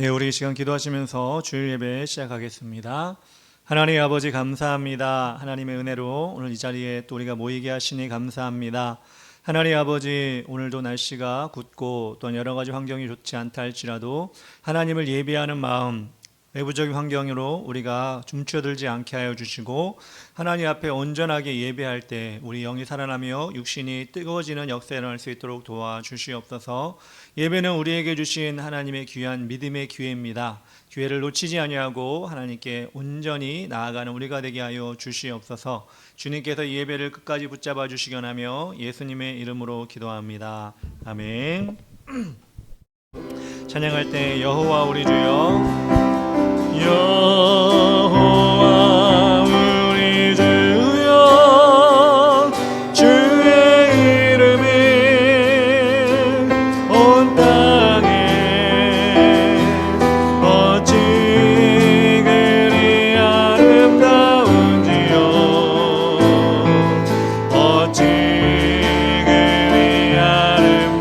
네, 우리 이 시간 기도하시면서 주일 예배 시작하겠습니다. 하나님 아버지 감사합니다. 하나님의 은혜로 오늘 이 자리에 또 우리가 모이게 하시니 감사합니다. 하나님 아버지, 오늘도 날씨가 굳고 또한 여러 가지 환경이 좋지 않다 할지라도 하나님을 예배하는 마음, 외부적인 환경으로 우리가 춤추어들지 않게 하여 주시고 하나님 앞에 온전하게 예배할 때 우리 영이 살아나며 육신이 뜨거워지는 역사에 일어날 수 있도록 도와주시옵소서. 예배는 우리에게 주신 하나님의 귀한 믿음의 기회입니다. 기회를 놓치지 아니하고 하나님께 온전히 나아가는 우리가 되게 하여 주시옵소서. 주님께서 이 예배를 끝까지 붙잡아 주시기 하며 예수님의 이름으로 기도합니다. 아멘. 찬양할 때 여호와 우리 주여, 여호와 우리 주여, 주의 이름이 온 땅에 어찌 그리 아름다운지요, 어찌 그리 아름다운지요.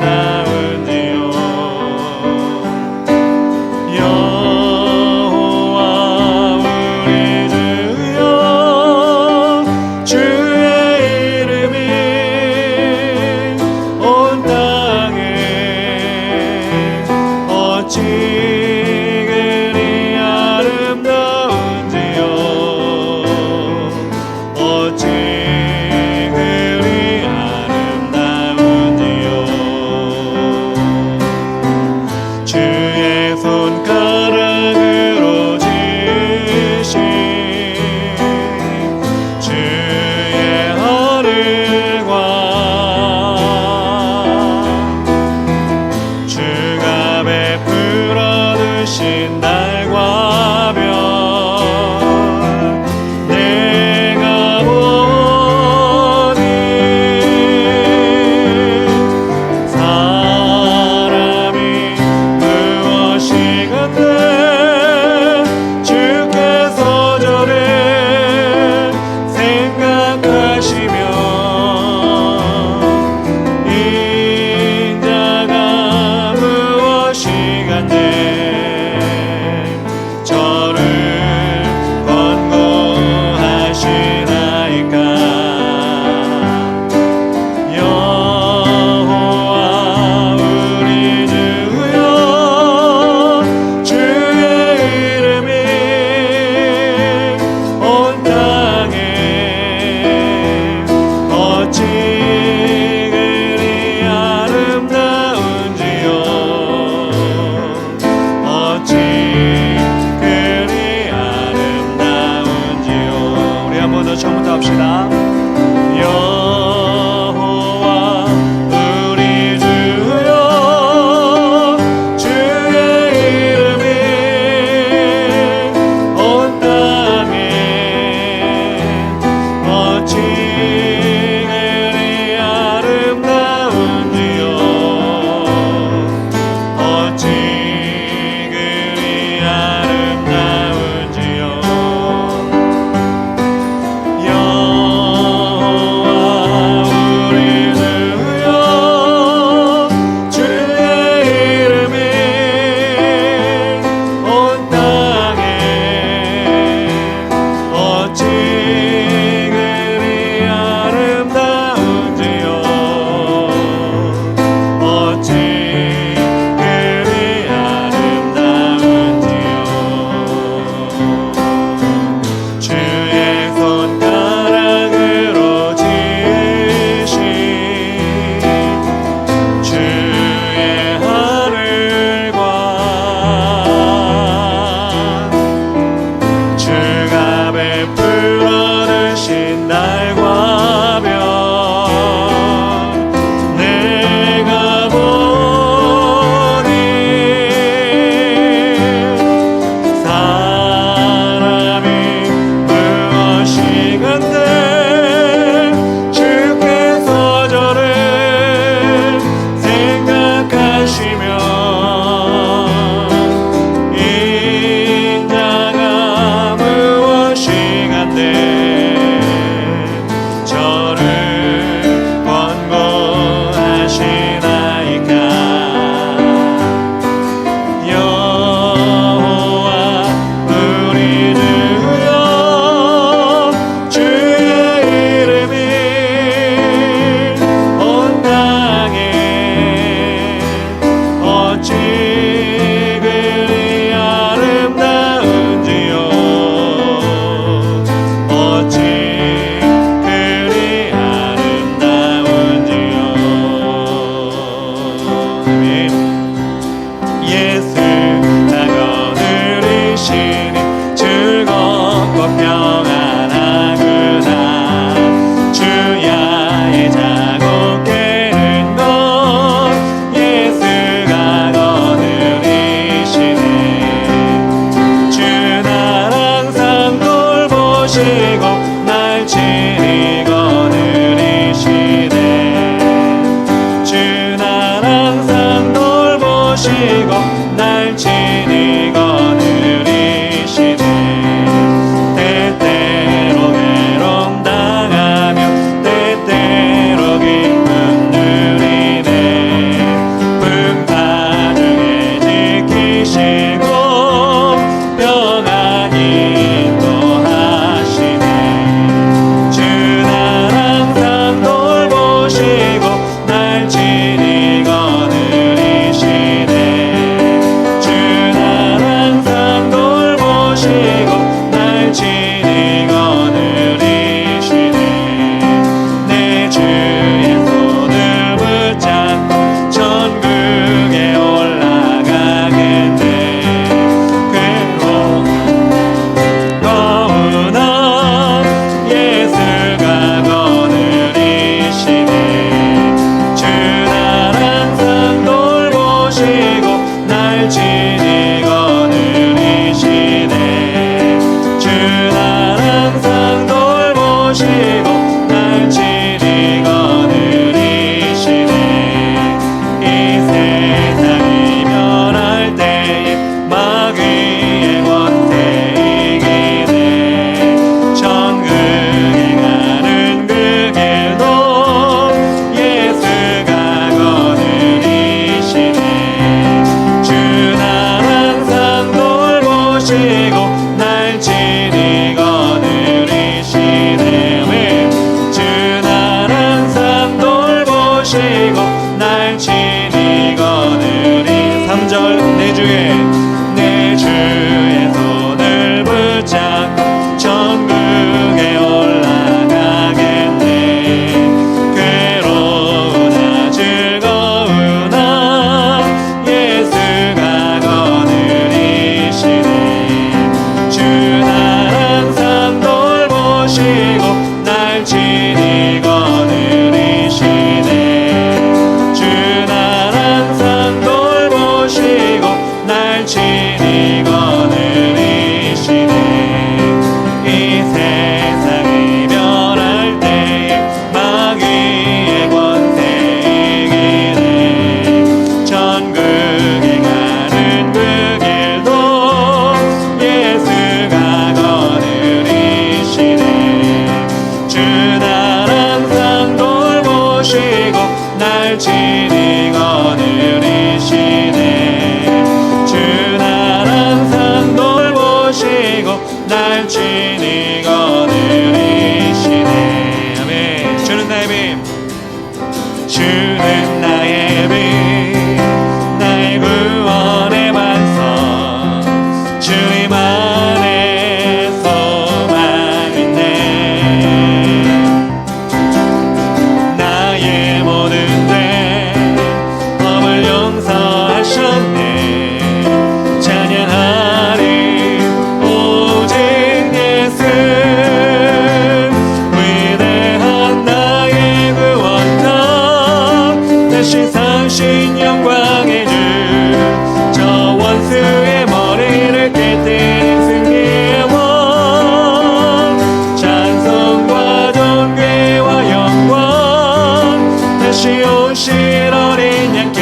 친히 거느리시네. 아멘. 주는 나의 빛, 주는 나의 빛, 나의 구원의 반석, 주님 안에 소망 있네. 나의 모든 죄 범을 용서하셨네. 찬양하리 오직 예수, 위대한 나의 구원자, 다시 사신 영광의 주, 저 원수의 머리를 깨뜨린 승리의 왕, 찬송과 존귀와 영광, 다시 오실 어린 양께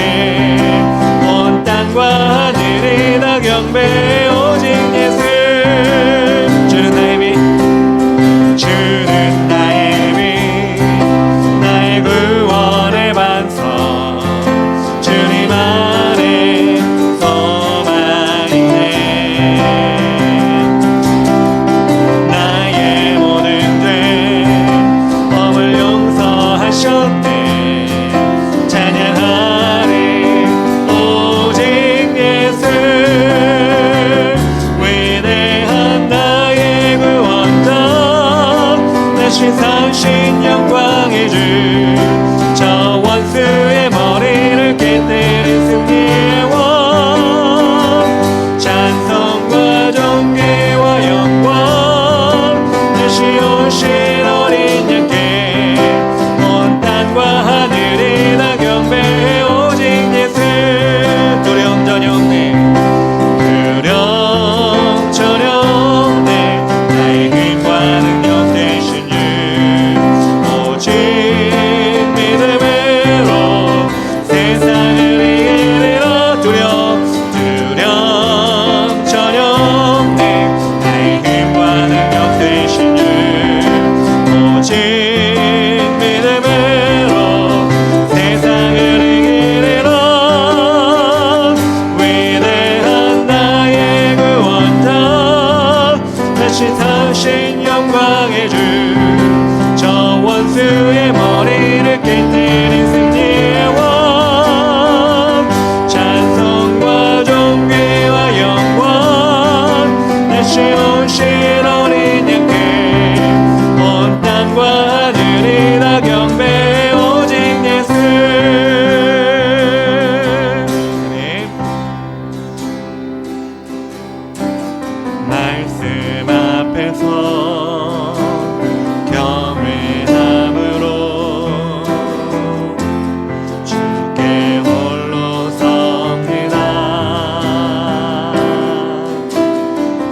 온 땅과 하늘이 다 경배 오직 예수. 주는 나의 빛, 주는 나의 빛, 나의 구원의 반석, 주님 안에 소망 있네. 나의 모든 죄 범을 용서하셨네. 찬양하리 오직 예수, 위대한 나의 구원자, 다시 사신 영광의 주, 저 원수의 머리를 깨뜨린 승리의 왕, 찬송과 존귀와 영광, 다시 오실 어린 양께 온 땅과 하늘이 다 경배해 오직 예수. 두려움 전혀 없네, 두려움 전혀 없네. 나의 힘과 능력 되신 주, 오직 믿음으로 세상을 이기리라. 두려움 전혀 없네. 나의 힘과 능력 되신 주, 오직 믿음으로 세상을 이기리라. 위대한 나의 구원자, 다시 사신 영광의 주, 저 원수의 머리를 깨뜨린 승리의 왕, 찬송과 존귀와 영광, 다시 오실 어린 양께 온 땅과 하늘이 다 경배 오직 예수. 아멘. 말씀 앞에서 경외함으로 주께 홀로 섭니다.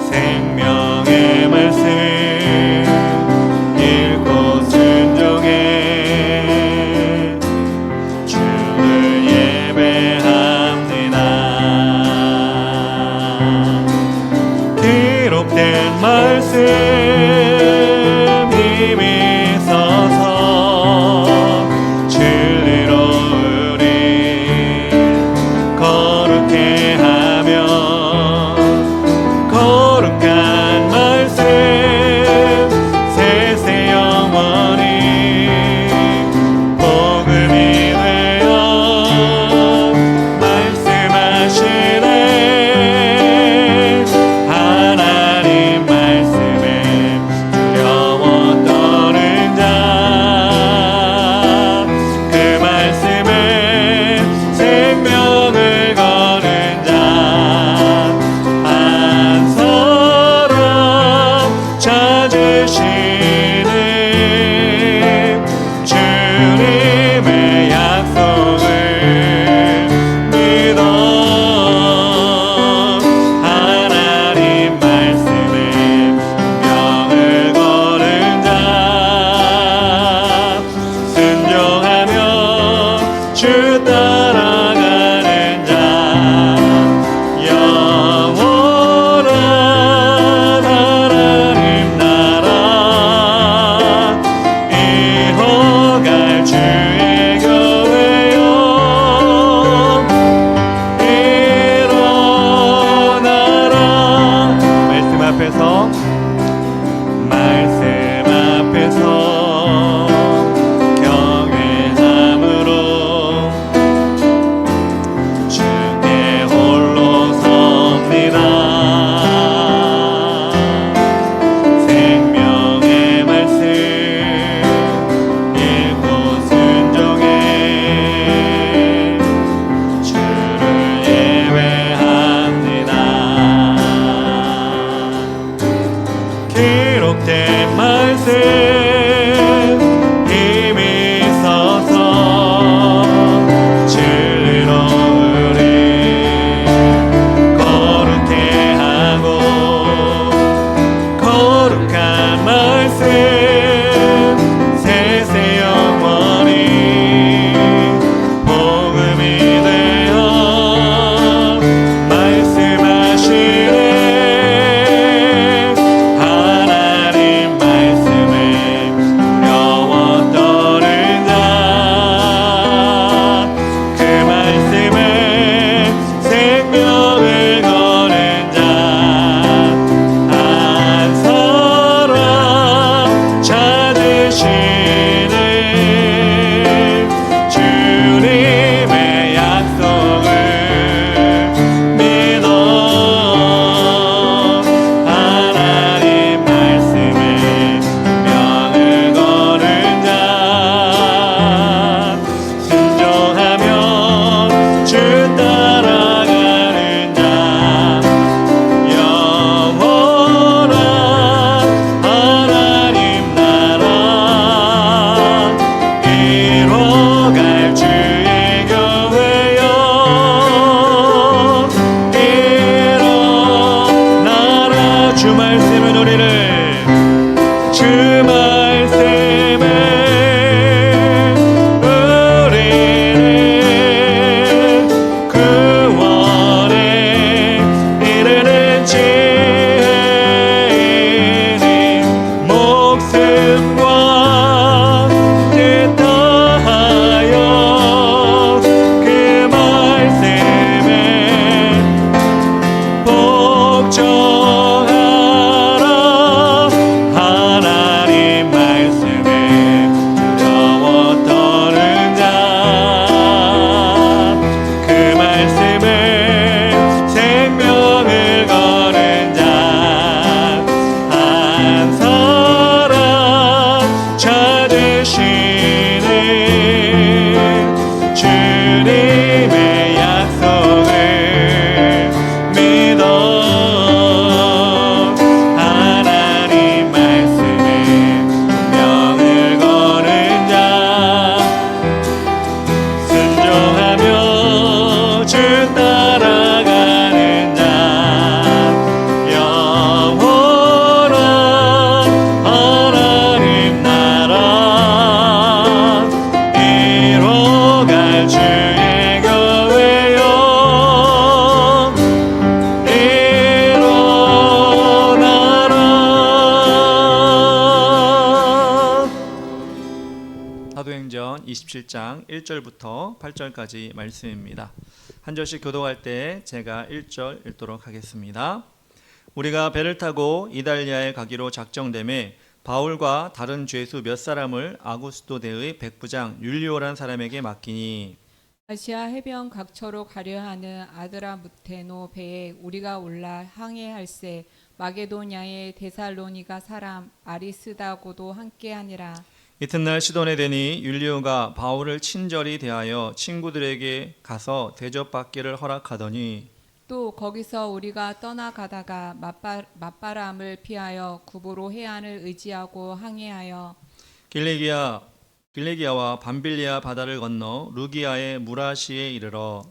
생명의 말씀 읽고 순종해 주를 예배합니다. 기록된 말씀 힘이 있어서 진리로 우리 거룩해 하며, 거룩한 말씀 세세 영원히 복음이 되어 말씀하시네. 하나님 말씀에 주 말씀은 우리를 주 말씀은 우리를 구원에 이르는 지혜니 목숨과 뜻 다하여 그 말씀에 복종하라. 하나님 말씀에 두려워 떠는 자, 그 말씀에 생명을 거는 자, 한 사람 찾으시는 주님의 약속을 믿어. 하나님 말씀에 명을 거는 자, 순종하며 주 따라가는 자, 영원한 하나님 나라 이뤄갈 주의 교회여 일어나라. 사도행전 27장 1절부터 8절까지 말씀입니다. 한 절씩 교독할 때 제가 1절 읽도록 하겠습니다. 우리가 배를 타고 이달리아에 가기로 작정됨에 바울과 다른 죄수 몇 사람을 아구스도 대의 백부장 율리오란 사람에게 맡기니 아시아 해변 각처로 가려 하는 아드라무테노 배에 우리가 올라 항해할세 마게도냐의 데살로니가 사람 아리스다고도 함께하니라. 이튿날 시돈에 되니 율리오가 바울을 친절히 대하여 친구들에게 가서 대접받기를 허락하더니 또 거기서 우리가 떠나가다가 맞바람을 피하여 구부로 해안을 의지하고 항해하여 길리기아와 밤빌리아 바다를 건너 루기아의 무라시에 이르러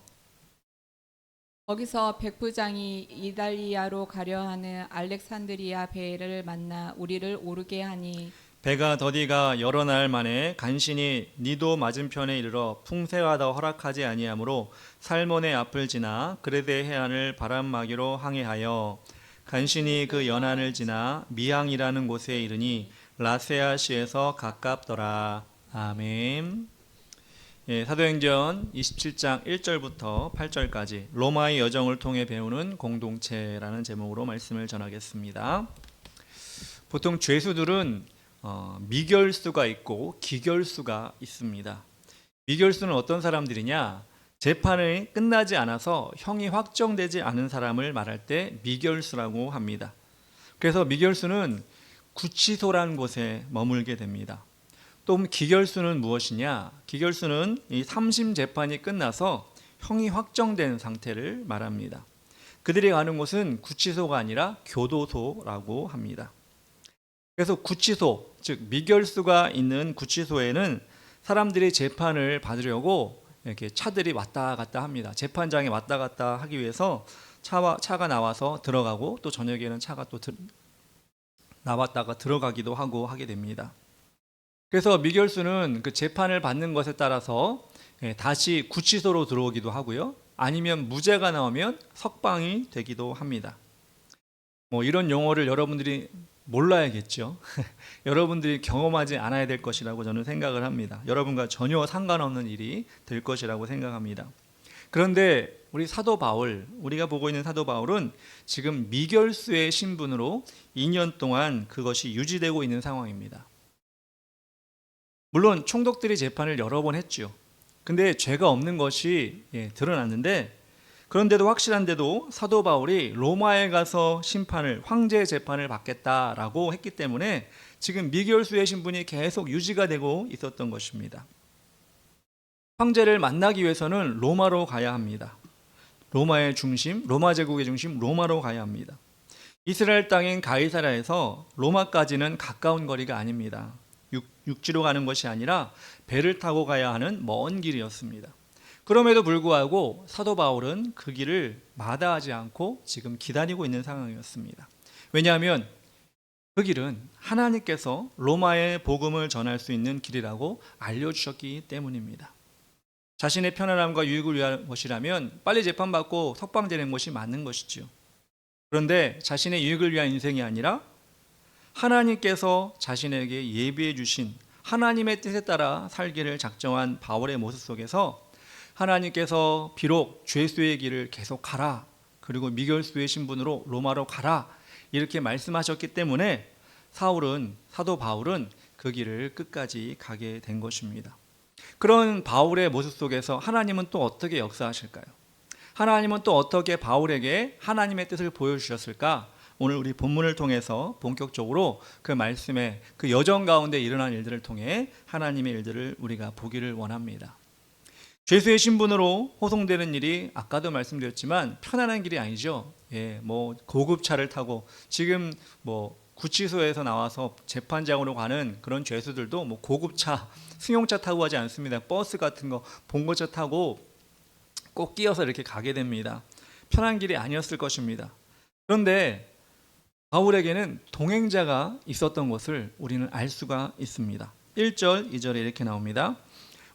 거기서 백부장이 이달리아로 가려 하는 알렉산드리아 배를 만나 우리를 오르게 하니 배가 더디가 여러 날 만에 간신히 니도 맞은편에 이르러 풍세하다 허락하지 아니하므로 살몬의 앞을 지나 그레데 해안을 바람막이로 항해하여 간신히 그 연안을 지나 미항이라는 곳에 이르니 라세아시에서 가깝더라. 아멘. 사도행전 27장 1절부터 8절까지 로마의 여정을 통해 배우는 공동체라는 제목으로 말씀을 전하겠습니다. 보통 죄수들은 미결수가 있고 기결수가 있습니다. 미결수는 어떤 사람들이냐? 재판이 끝나지 않아서 형이 확정되지 않은 사람을 말할 때 미결수라고 합니다. 그래서 미결수는 구치소라는 곳에 머물게 됩니다. 또 기결수는 무엇이냐? 기결수는 이 3심 재판이 끝나서 형이 확정된 상태를 말합니다. 그들이 가는 곳은 구치소가 아니라 교도소라고 합니다. 그래서 구치소, 즉 미결수가 있는 구치소에는 사람들이 재판을 받으려고 이렇게 차들이 왔다 갔다 합니다. 재판장에 왔다 갔다 하기 위해서 차가 나와서 들어가고 또 저녁에는 차가 또 나왔다가 들어가기도 하고 하게 됩니다. 그래서 미결수는 그 재판을 받는 것에 따라서 다시 구치소로 들어오기도 하고요. 아니면 무죄가 나오면 석방이 되기도 합니다. 이런 용어를 여러분들이 몰라야겠죠. 여러분들이 경험하지 않아야 될 것이라고 저는 생각을 합니다. 여러분과 전혀 상관없는 일이 될 것이라고 생각합니다. 그런데 우리 사도 바울, 우리가 보고 있는 사도 바울은 지금 미결수의 신분으로 2년 동안 그것이 유지되고 있는 상황입니다. 물론 총독들이 재판을 여러 번 했죠. 근데 죄가 없는 것이 드러났는데, 그런데도 확실한데도 사도 바울이 로마에 가서 황제 재판을 받겠다라고 했기 때문에 지금 미결수의 신분이 계속 유지가 되고 있었던 것입니다. 황제를 만나기 위해서는 로마로 가야 합니다. 로마의 중심, 로마 제국의 중심 로마로 가야 합니다. 이스라엘 땅인 가이사랴에서 로마까지는 가까운 거리가 아닙니다. 육지로 가는 것이 아니라 배를 타고 가야 하는 먼 길이었습니다. 그럼에도 불구하고 사도 바울은 그 길을 마다하지 않고 지금 기다리고 있는 상황이었습니다. 왜냐하면 그 길은 하나님께서 로마의 복음을 전할 수 있는 길이라고 알려주셨기 때문입니다. 자신의 편안함과 유익을 위한 것이라면 빨리 재판받고 석방되는 것이 맞는 것이지요. 그런데 자신의 유익을 위한 인생이 아니라 하나님께서 자신에게 예비해 주신 하나님의 뜻에 따라 살기를 작정한 바울의 모습 속에서 하나님께서 비록 죄수의 길을 계속 가라, 그리고 미결수의 신분으로 로마로 가라 이렇게 말씀하셨기 때문에 사도 바울은 그 길을 끝까지 가게 된 것입니다. 그런 바울의 모습 속에서 하나님은 또 어떻게 역사하실까요? 하나님은 또 어떻게 바울에게 하나님의 뜻을 보여주셨을까? 오늘 우리 본문을 통해서 본격적으로 그 말씀의 그 여정 가운데 일어난 일들을 통해 하나님의 일들을 우리가 보기를 원합니다. 죄수의 신분으로 호송되는 일이 아까도 말씀드렸지만 편안한 길이 아니죠. 고급 차를 타고 지금 구치소에서 나와서 재판장으로 가는 그런 죄수들도 고급차, 승용차 타고 가지 않습니다. 버스 같은 거, 봉고차 타고 꼭 끼어서 이렇게 가게 됩니다. 편한 길이 아니었을 것입니다. 그런데 바울에게는 동행자가 있었던 것을 우리는 알 수가 있습니다. 1절, 2절에 이렇게 나옵니다.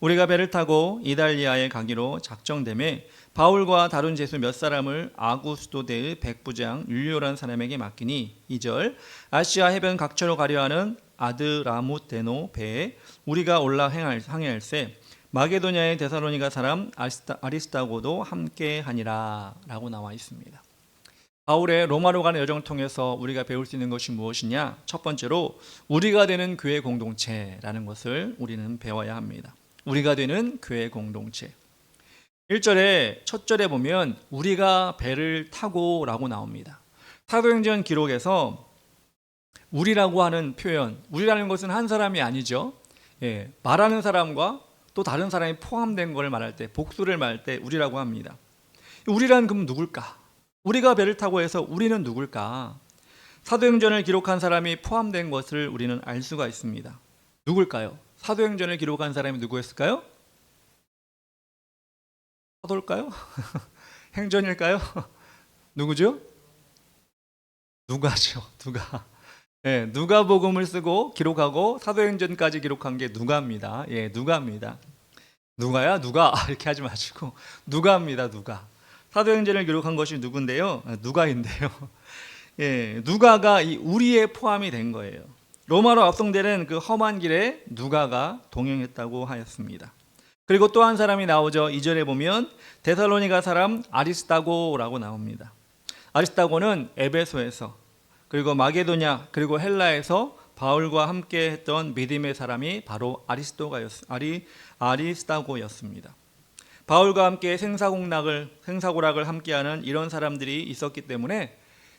우리가 배를 타고 이달리아에 가기로 작정되매 바울과 다른 죄수 몇 사람을 아구스도대의 백부장 율리오라는 사람에게 맡기니 2절 아시아 해변 각처로 가려 하는 아드라무테노 배에 우리가 올라 항해할세 마게도냐의 데살로니가 사람 아리스타고도 함께하니라 라고 나와 있습니다. 바울의 로마로 가는 여정을 통해서 우리가 배울 수 있는 것이 무엇이냐? 첫 번째로 우리가 되는 교회 공동체라는 것을 우리는 배워야 합니다. 우리가 되는 교회 공동체. 1절에 첫 절에 보면 우리가 배를 타고 라고 나옵니다. 사도행전 기록에서 우리라고 하는 표현, 우리라는 것은 한 사람이 아니죠. 말하는 사람과 또 다른 사람이 포함된 걸 말할 때, 복수를 말할 때 우리라고 합니다. 우리란 그럼 누굴까? 우리가 배를 타고 해서 우리는 누굴까? 사도행전을 기록한 사람이 포함된 것을 우리는 알 수가 있습니다. 누굴까요? 사도행전을 기록한 사람이 누구였을까요? 사도일까요? 행전일까요? 누구죠? 누가죠. 누가복음을 쓰고 기록하고 사도행전까지 기록한 게 누가입니다. 누가입니다. 누가야? 누가? 이렇게 하지 마시고 누가입니다. 누가. 사도행전을 기록한 것이 누군데요? 누가인데요. 누가가 이 우리에 포함이 된 거예요. 로마로 압송되는 그 험한 길에 누가가 동행했다고 하였습니다. 그리고 또 한 사람이 나오죠. 2절에 보면 데살로니가 사람 아리스타고라고 나옵니다. 아리스타고는 에베소에서 그리고 마게도냐 그리고 헬라에서 바울과 함께 했던 믿음의 사람이 바로 아리스타고였습니다. 바울과 함께 생사고락을 함께하는 이런 사람들이 있었기 때문에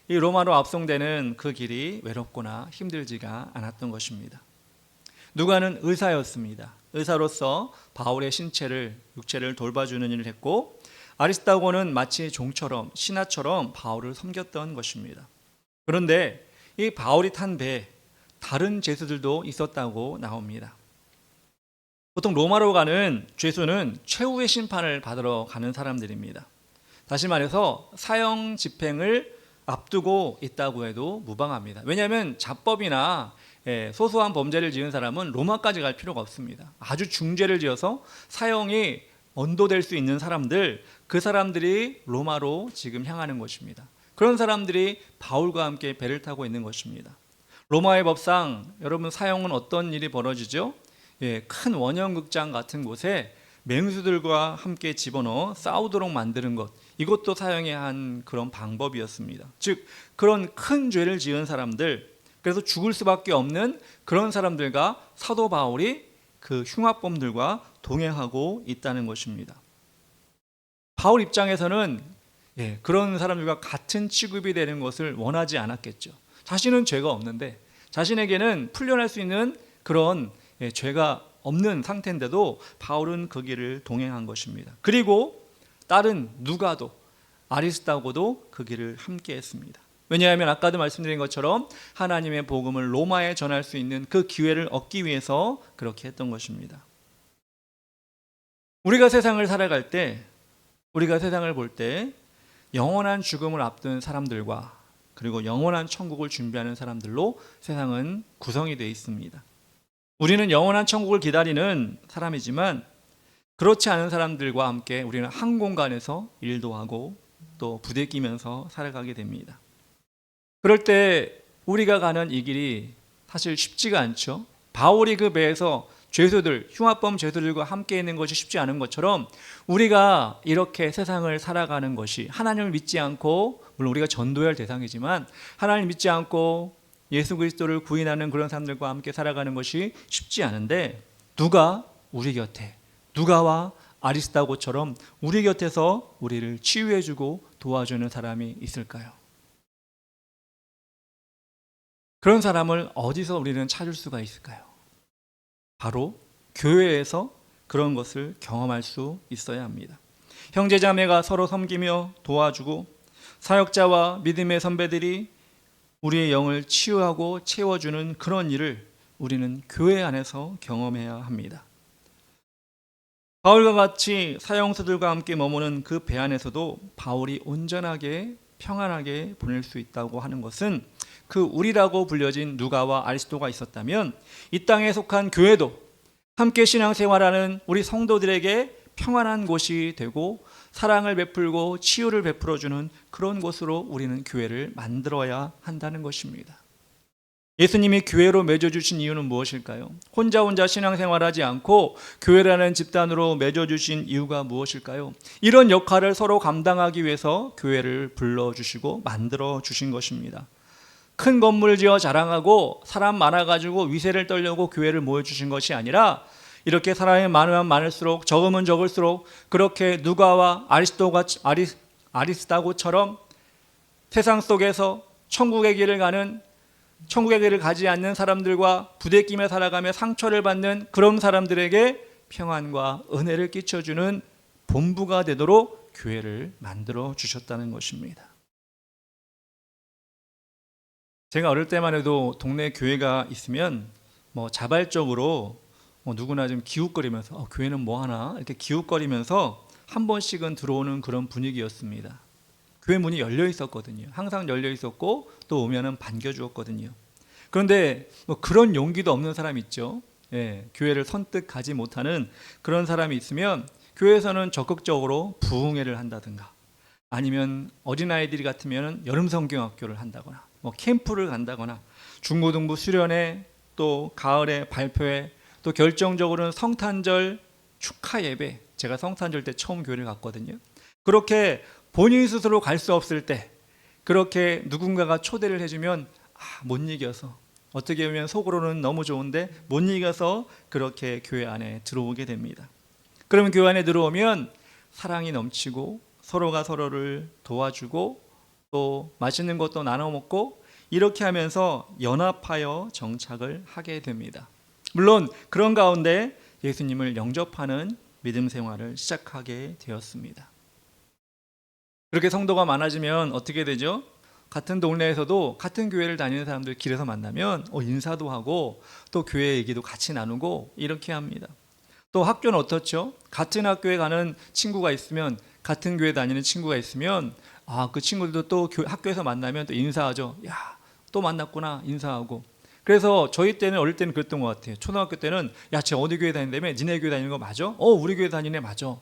이 로마로 압송되는 그 길이 외롭거나 힘들지가 않았던 것입니다. 누가는 의사였습니다. 의사로서 바울의 육체를 돌봐주는 일을 했고 아리스타고는 마치 종처럼 신하처럼 바울을 섬겼던 것입니다. 그런데 이 바울이 탄 배에 다른 죄수들도 있었다고 나옵니다. 보통 로마로 가는 죄수는 최후의 심판을 받으러 가는 사람들입니다. 다시 말해서 사형 집행을 앞두고 있다고 해도 무방합니다. 왜냐하면 자법이나 소소한 범죄를 지은 사람은 로마까지 갈 필요가 없습니다. 아주 중죄를 지어서 사형이 언도될 수 있는 사람들, 그 사람들이 로마로 지금 향하는 것입니다. 그런 사람들이 바울과 함께 배를 타고 있는 것입니다. 로마의 법상 여러분 사형은 어떤 일이 벌어지죠? 큰 원형극장 같은 곳에 맹수들과 함께 집어넣어 싸우도록 만드는 것, 이것도 사형의 한 그런 방법이었습니다. 즉 그런 큰 죄를 지은 사람들, 그래서 죽을 수밖에 없는 그런 사람들과 사도 바울이 그 흉악범들과 동행하고 있다는 것입니다. 바울 입장에서는 그런 사람들과 같은 취급이 되는 것을 원하지 않았겠죠. 자신은 죄가 없는데 자신에게는 풀려날 수 있는 그런 죄가 없는 상태인데도 바울은 그 길을 동행한 것입니다. 그리고 다른 누가도 아리스타고도 그 길을 함께 했습니다. 왜냐하면 아까도 말씀드린 것처럼 하나님의 복음을 로마에 전할 수 있는 그 기회를 얻기 위해서 그렇게 했던 것입니다. 우리가 세상을 살아갈 때, 우리가 세상을 볼 때 영원한 죽음을 앞둔 사람들과 그리고 영원한 천국을 준비하는 사람들로 세상은 구성이 되어 있습니다. 우리는 영원한 천국을 기다리는 사람이지만 그렇지 않은 사람들과 함께 우리는 한 공간에서 일도 하고 또 부대끼면서 살아가게 됩니다. 그럴 때 우리가 가는 이 길이 사실 쉽지가 않죠. 바울이 그 배에서 죄수들, 흉악범 죄수들과 함께 있는 것이 쉽지 않은 것처럼 우리가 이렇게 세상을 살아가는 것이 하나님을 믿지 않고, 물론 우리가 전도해야 할 대상이지만 하나님을 믿지 않고 예수 그리스도를 부인하는 그런 사람들과 함께 살아가는 것이 쉽지 않은데, 누가 우리 곁에, 누가와 아리스다고처럼 우리 곁에서 우리를 치유해주고 도와주는 사람이 있을까요? 그런 사람을 어디서 우리는 찾을 수가 있을까요? 바로 교회에서 그런 것을 경험할 수 있어야 합니다. 형제자매가 서로 섬기며 도와주고 사역자와 믿음의 선배들이 우리의 영을 치유하고 채워주는 그런 일을 우리는 교회 안에서 경험해야 합니다. 바울과 같이 사형수들과 함께 머무는 그 배 안에서도 바울이 온전하게 평안하게 보낼 수 있다고 하는 것은, 그 우리라고 불려진 누가와 아리스도가 있었다면 이 땅에 속한 교회도 함께 신앙생활하는 우리 성도들에게 평안한 곳이 되고 사랑을 베풀고 치유를 베풀어주는 그런 곳으로 우리는 교회를 만들어야 한다는 것입니다. 예수님이 교회로 맺어주신 이유는 무엇일까요? 혼자 신앙생활하지 않고 교회라는 집단으로 맺어주신 이유가 무엇일까요? 이런 역할을 서로 감당하기 위해서 교회를 불러주시고 만들어주신 것입니다. 큰 건물 지어 자랑하고 사람 많아가지고 위세를 떨려고 교회를 모여주신 것이 아니라, 이렇게 사람이 많으면 많을수록 적으면 적을수록 그렇게 누가와 아리스다고처럼 세상 속에서 천국의 길을 가지 않는 사람들과 부대끼며 살아가며 상처를 받는 그런 사람들에게 평안과 은혜를 끼쳐주는 본부가 되도록 교회를 만들어 주셨다는 것입니다. 제가 어릴 때만 해도 동네 교회가 있으면 자발적으로 누구나 좀 기웃거리면서 교회는 뭐 하나 이렇게 기웃거리면서 한 번씩은 들어오는 그런 분위기였습니다. 교회 문이 열려 있었거든요. 항상 열려 있었고 또 오면은 반겨주었거든요. 그런데 그런 용기도 없는 사람 있죠. 예, 교회를 선뜻 가지 못하는 그런 사람이 있으면 교회에서는 적극적으로 부흥회를 한다든가, 아니면 어린아이들이 같으면 여름 성경학교를 한다거나 캠프를 간다거나 중고등부 수련회, 또 가을에 발표회, 또 결정적으로는 성탄절 축하 예배. 제가 성탄절 때 처음 교회를 갔거든요. 그렇게 본인 스스로 갈 수 없을 때 그렇게 누군가가 초대를 해주면 못 이겨서, 어떻게 보면 속으로는 너무 좋은데 못 이겨서 그렇게 교회 안에 들어오게 됩니다. 그러면 교회 안에 들어오면 사랑이 넘치고 서로가 서로를 도와주고 또 맛있는 것도 나눠 먹고 이렇게 하면서 연합하여 정착을 하게 됩니다. 물론 그런 가운데 예수님을 영접하는 믿음 생활을 시작하게 되었습니다. 그렇게 성도가 많아지면 어떻게 되죠? 같은 동네에서도 같은 교회를 다니는 사람들 길에서 만나면 인사도 하고 또 교회 얘기도 같이 나누고 이렇게 합니다. 또 학교는 어떻죠? 같은 학교에 가는 친구가 있으면, 같은 교회 다니는 친구가 있으면 그 친구들도 또 학교에서 만나면 또 인사하죠. 야, 또 만났구나 인사하고. 그래서 저희 때는 어릴 때는 그랬던 것 같아요. 초등학교 때는 야, 쟤 어디 교회 다닌다며? 니네 교회 다니는 거 맞아? 우리 교회 다니네 맞아.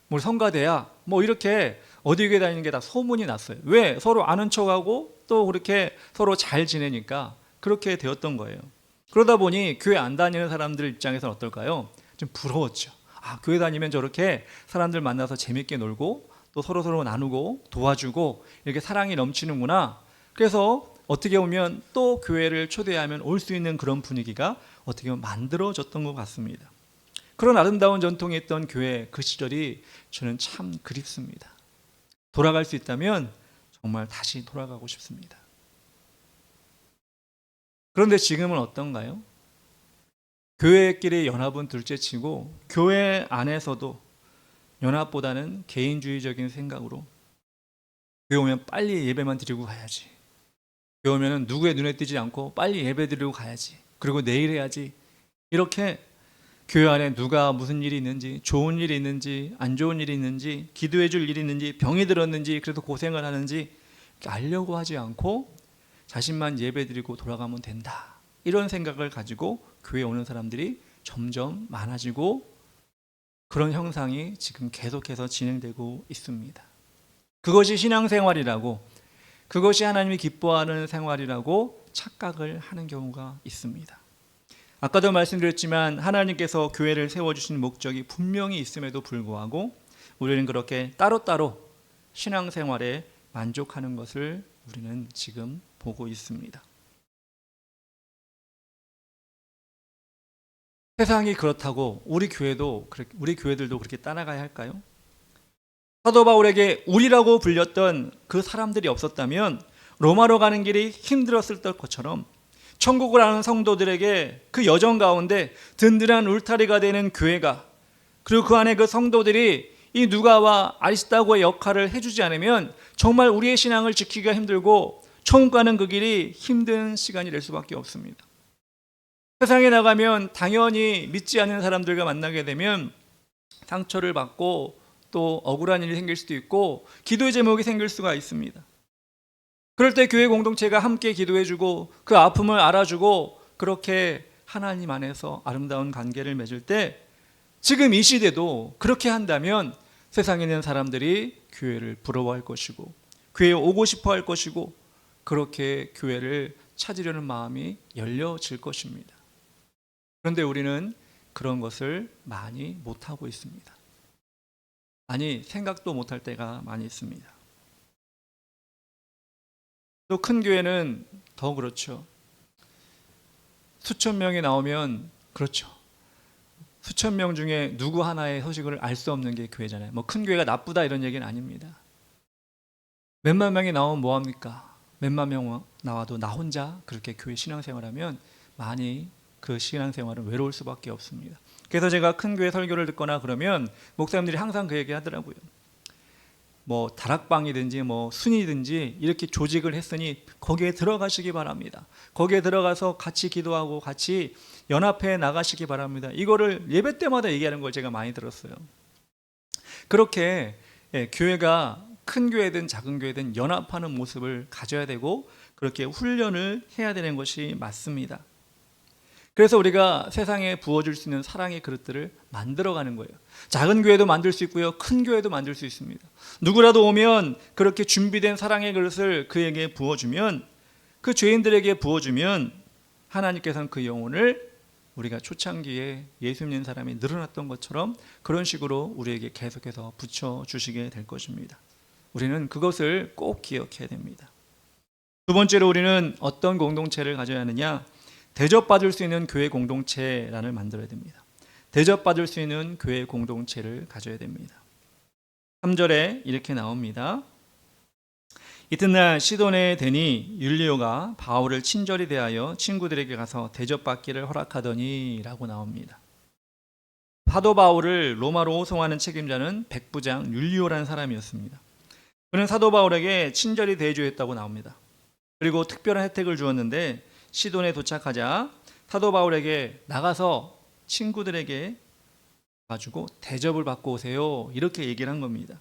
뭐 성가대야. 뭐 이렇게 어디 교회 다니는 게 다 소문이 났어요. 왜? 서로 아는 척하고 또 그렇게 서로 잘 지내니까 그렇게 되었던 거예요. 그러다 보니 교회 안 다니는 사람들 입장에서는 어떨까요? 좀 부러웠죠. 교회 다니면 저렇게 사람들 만나서 재밌게 놀고 또 서로 나누고 도와주고 이렇게 사랑이 넘치는구나. 그래서 어떻게 보면 또 교회를 초대하면 올 수 있는 그런 분위기가 어떻게 보면 만들어졌던 것 같습니다. 그런 아름다운 전통이 있던 교회, 그 시절이 저는 참 그립습니다. 돌아갈 수 있다면 정말 다시 돌아가고 싶습니다. 그런데 지금은 어떤가요? 교회끼리 연합은 둘째치고 교회 안에서도 연합보다는 개인주의적인 생각으로 교회 오면 빨리 예배만 드리고 가야지, 교회 오면 누구의 눈에 띄지 않고 빨리 예배 드리고 가야지, 그리고 내일 해야지, 이렇게 교회 안에 누가 무슨 일이 있는지, 좋은 일이 있는지 안 좋은 일이 있는지, 기도해 줄 일이 있는지, 병이 들었는지 그래도 고생을 하는지 알려고 하지 않고 자신만 예배드리고 돌아가면 된다, 이런 생각을 가지고 교회에 오는 사람들이 점점 많아지고 그런 형상이 지금 계속해서 진행되고 있습니다. 그것이 신앙생활이라고, 그것이 하나님이 기뻐하는 생활이라고 착각을 하는 경우가 있습니다. 아까도 말씀드렸지만 하나님께서 교회를 세워주신 목적이 분명히 있음에도 불구하고 우리는 그렇게 따로따로 신앙생활에 만족하는 것을 우리는 지금 보고 있습니다. 세상이 그렇다고 우리 교회들도 그렇게 따라가야 할까요? 사도 바울에게 우리라고 불렸던 그 사람들이 없었다면 로마로 가는 길이 힘들었을 것처럼 천국을 아는 성도들에게 그 여정 가운데 든든한 울타리가 되는 교회가, 그리고 그 안에 그 성도들이 이 누가와 아리스다고의 역할을 해주지 않으면 정말 우리의 신앙을 지키기가 힘들고 천국 가는 그 길이 힘든 시간이 될 수밖에 없습니다. 세상에 나가면 당연히 믿지 않는 사람들과 만나게 되면 상처를 받고 또 억울한 일이 생길 수도 있고 기도의 제목이 생길 수가 있습니다. 그럴 때 교회 공동체가 함께 기도해주고 그 아픔을 알아주고 그렇게 하나님 안에서 아름다운 관계를 맺을 때, 지금 이 시대도 그렇게 한다면 세상에 있는 사람들이 교회를 부러워할 것이고 교회에 오고 싶어 할 것이고 그렇게 교회를 찾으려는 마음이 열려질 것입니다. 그런데 우리는 그런 것을 많이 못하고 있습니다. 아니, 생각도 못할 때가 많이 있습니다. 또 큰 교회는 더 그렇죠. 수천 명이 나오면, 그렇죠, 수천 명 중에 누구 하나의 소식을 알 수 없는 게 교회잖아요. 뭐 큰 교회가 나쁘다 이런 얘기는 아닙니다. 몇만 명이 나오면 뭐합니까? 몇만 명 나와도 나 혼자 그렇게 교회 신앙생활하면 많이 그 신앙생활은 외로울 수밖에 없습니다. 그래서 제가 큰 교회 설교를 듣거나 그러면 목사님들이 항상 그 얘기 하더라고요. 뭐 다락방이든지 뭐 순이든지 이렇게 조직을 했으니 거기에 들어가시기 바랍니다. 거기에 들어가서 같이 기도하고 같이 연합해 나가시기 바랍니다. 이거를 예배 때마다 얘기하는 걸 제가 많이 들었어요. 그렇게 교회가 큰 교회든 작은 교회든 연합하는 모습을 가져야 되고 그렇게 훈련을 해야 되는 것이 맞습니다. 그래서 우리가 세상에 부어줄 수 있는 사랑의 그릇들을 만들어가는 거예요. 작은 교회도 만들 수 있고요, 큰 교회도 만들 수 있습니다. 누구라도 오면 그렇게 준비된 사랑의 그릇을 그에게 부어주면, 그 죄인들에게 부어주면 하나님께서는 그 영혼을 우리가 초창기에 예수 믿는 사람이 늘어났던 것처럼 그런 식으로 우리에게 계속해서 붙여주시게 될 것입니다. 우리는 그것을 꼭 기억해야 됩니다. 두 번째로 우리는 어떤 공동체를 가져야 하느냐? 대접받을 수 있는 교회 공동체를 만들어야 됩니다. 대접받을 수 있는 교회 공동체를 가져야 됩니다. 3절에 이렇게 나옵니다. 이튿날 시돈에 되니 율리오가 바울을 친절히 대하여 친구들에게 가서 대접받기를 허락하더니 라고 나옵니다. 사도 바울을 로마로 호송하는 책임자는 백부장 율리오라는 사람이었습니다. 그는 사도 바울에게 친절히 대해주었다고 나옵니다. 그리고 특별한 혜택을 주었는데 시돈에 도착하자 사도 바울에게 나가서 친구들에게 가지고 대접을 받고 오세요, 이렇게 얘기를 한 겁니다.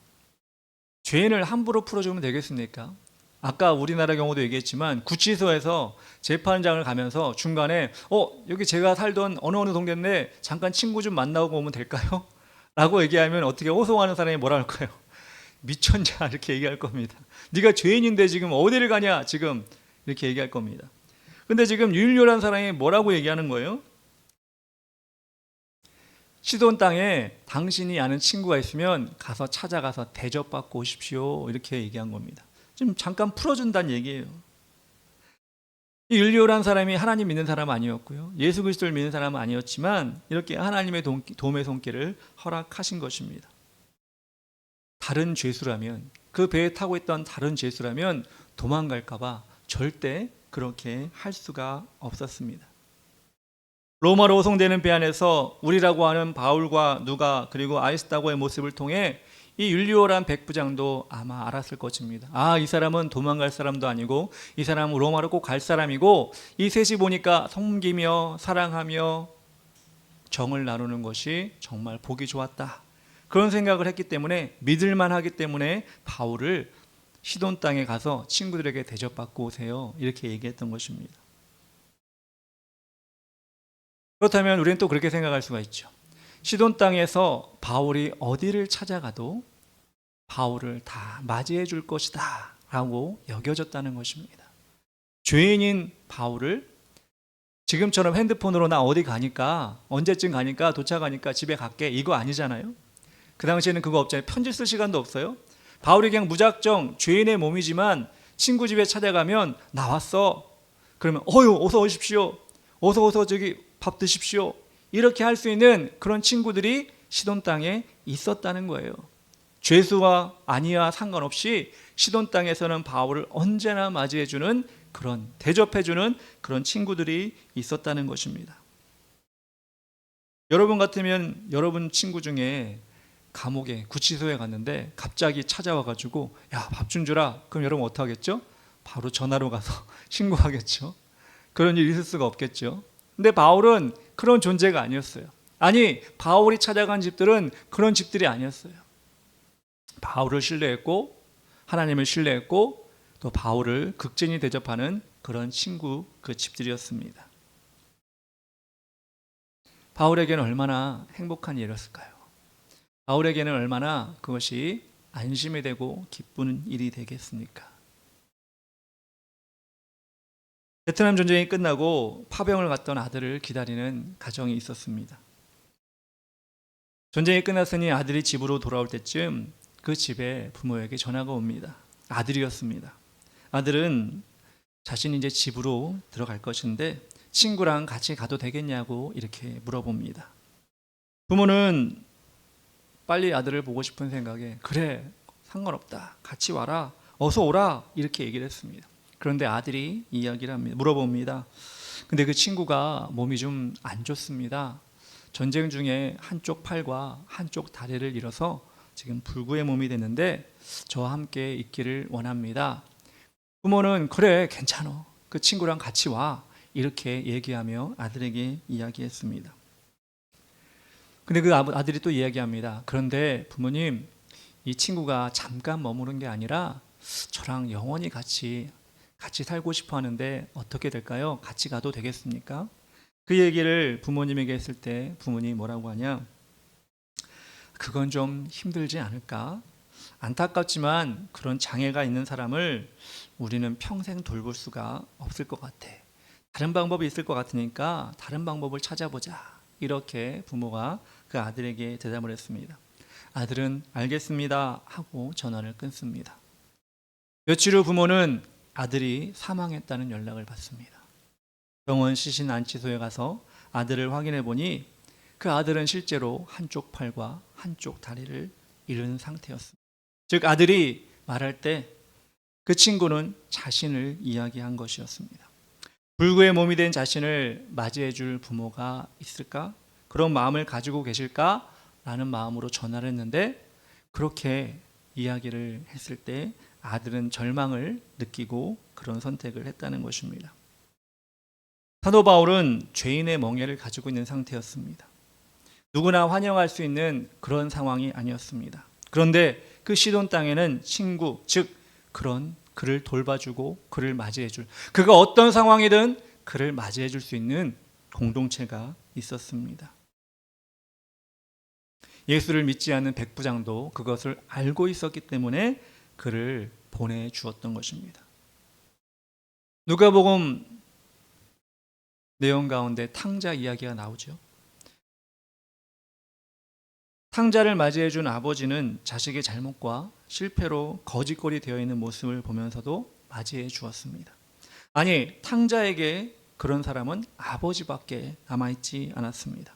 죄인을 함부로 풀어주면 되겠습니까? 아까 우리나라 경우도 얘기했지만 구치소에서 재판장을 가면서 중간에 여기 제가 살던 어느 동네인데 잠깐 친구 좀 만나고 오면 될까요? 라고 얘기하면 어떻게 호송하는 사람이 뭐라 할까요? 미쳤냐, 이렇게 얘기할 겁니다. 네가 죄인인데 지금 어디를 가냐, 지금 이렇게 얘기할 겁니다. 근데 지금 율리오라는 사람이 뭐라고 얘기하는 거예요? 시돈 땅에 당신이 아는 친구가 있으면 가서 찾아가서 대접받고 오십시오, 이렇게 얘기한 겁니다. 지금 잠깐 풀어준다는 얘기예요. 이 율리오라는 사람이 하나님 믿는 사람 아니었고요, 예수 그리스도를 믿는 사람은 아니었지만 이렇게 하나님의 도움의 손길을 허락하신 것입니다. 다른 죄수라면, 그 배에 타고 있던 다른 죄수라면 도망갈까 봐 절대 그렇게 할 수가 없었습니다. 로마로 호송되는 배 안에서 우리라고 하는 바울과 누가 그리고 아리스다고의 모습을 통해 이 율리오란 백부장도 아마 알았을 것입니다. 이 사람은 도망갈 사람도 아니고 이 사람은 로마로 꼭 갈 사람이고 이 셋이 보니까 섬기며 사랑하며 정을 나누는 것이 정말 보기 좋았다, 그런 생각을 했기 때문에, 믿을만 하기 때문에 바울을 시돈 땅에 가서 친구들에게 대접받고 오세요. 이렇게 얘기했던 것입니다. 그렇다면 우리는 또 그렇게 생각할 수가 있죠. 시돈 땅에서 바울이 어디를 찾아가도 바울을 다 맞이해 줄 것이다 라고 여겨졌다는 것입니다. 죄인인 바울을 지금처럼 핸드폰으로 나 어디 가니까 언제쯤 가니까 도착하니까 집에 갈게 이거 아니잖아요. 그 당시에는 그거 없잖아요. 편지 쓸 시간도 없어요. 바울이 그냥 무작정 죄인의 몸이지만 친구 집에 찾아가면 나왔어. 그러면 어서 오십시오. 어서 저기 밥 드십시오. 이렇게 할 수 있는 그런 친구들이 시돈 땅에 있었다는 거예요. 죄수와 아니와 상관없이 시돈 땅에서는 바울을 언제나 맞이해주는 그런 대접해주는 그런 친구들이 있었다는 것입니다. 여러분 같으면 여러분 친구 중에 감옥에 구치소에 갔는데 갑자기 찾아와가지고 야, 밥 좀 주라. 그럼 여러분 어떡하겠죠? 바로 전화로 가서 신고하겠죠. 그런 일이 있을 수가 없겠죠. 근데 바울은 그런 존재가 아니었어요. 아니, 바울이 찾아간 집들은 그런 집들이 아니었어요. 바울을 신뢰했고 하나님을 신뢰했고 또 바울을 극진히 대접하는 그런 친구 그 집들이었습니다. 바울에게는 얼마나 행복한 일이었을까요? 바울에게는 얼마나 그것이 안심이 되고 기쁜 일이 되겠습니까? 베트남 전쟁이 끝나고 파병을 갔던 아들을 기다리는 가정이 있었습니다. 전쟁이 끝났으니 아들이 집으로 돌아올 때쯤 그 집에 부모에게 전화가 옵니다. 아들이었습니다. 아들은 자신이 이제 집으로 들어갈 것인데 친구랑 같이 가도 되겠냐고 이렇게 물어봅니다. 부모는 빨리 아들을 보고 싶은 생각에 그래, 상관없다. 같이 와라. 어서 오라. 이렇게 얘기를 했습니다. 그런데 아들이 이야기를 합니다. 물어봅니다. 근데 그 친구가 몸이 좀 안 좋습니다. 전쟁 중에 한쪽 팔과 한쪽 다리를 잃어서 지금 불구의 몸이 됐는데 저와 함께 있기를 원합니다. 부모는 그래, 괜찮아. 그 친구랑 같이 와. 이렇게 얘기하며 아들에게 이야기했습니다. 근데 그 아들이 또 이야기합니다. 그런데 부모님, 이 친구가 잠깐 머무는 게 아니라 저랑 영원히 같이 살고 싶어 하는데 어떻게 될까요? 같이 가도 되겠습니까? 그 얘기를 부모님에게 했을 때 부모님이 뭐라고 하냐? 그건 좀 힘들지 않을까? 안타깝지만 그런 장애가 있는 사람을 우리는 평생 돌볼 수가 없을 것 같아. 다른 방법이 있을 것 같으니까 다른 방법을 찾아보자. 이렇게 부모가 그 아들에게 대답을 했습니다. 아들은 알겠습니다 하고 전화를 끊습니다. 며칠 후 부모는 아들이 사망했다는 연락을 받습니다. 병원 시신 안치소에 가서 아들을 확인해 보니 그 아들은 실제로 한쪽 팔과 한쪽 다리를 잃은 상태였습니다. 즉 아들이 말할 때 그 친구는 자신을 이야기한 것이었습니다. 불구의 몸이 된 자신을 맞이해 줄 부모가 있을까? 그런 마음을 가지고 계실까? 라는 마음으로 전화를 했는데 그렇게 이야기를 했을 때 아들은 절망을 느끼고 그런 선택을 했다는 것입니다. 사도 바울은 죄인의 멍에를 가지고 있는 상태였습니다. 누구나 환영할 수 있는 그런 상황이 아니었습니다. 그런데 그 시돈 땅에는 친구, 즉 그런 그를 돌봐주고 그를 맞이해줄, 그가 어떤 상황이든 그를 맞이해줄 수 있는 공동체가 있었습니다. 예수를 믿지 않는 백부장도 그것을 알고 있었기 때문에 그를 보내주었던 것입니다. 누가복음 내용 가운데 탕자 이야기가 나오죠. 탕자를 맞이해준 아버지는 자식의 잘못과 실패로 거짓골이 되어 있는 모습을 보면서도 맞이해 주었습니다. 아니, 탕자에게 그런 사람은 아버지밖에 남아있지 않았습니다.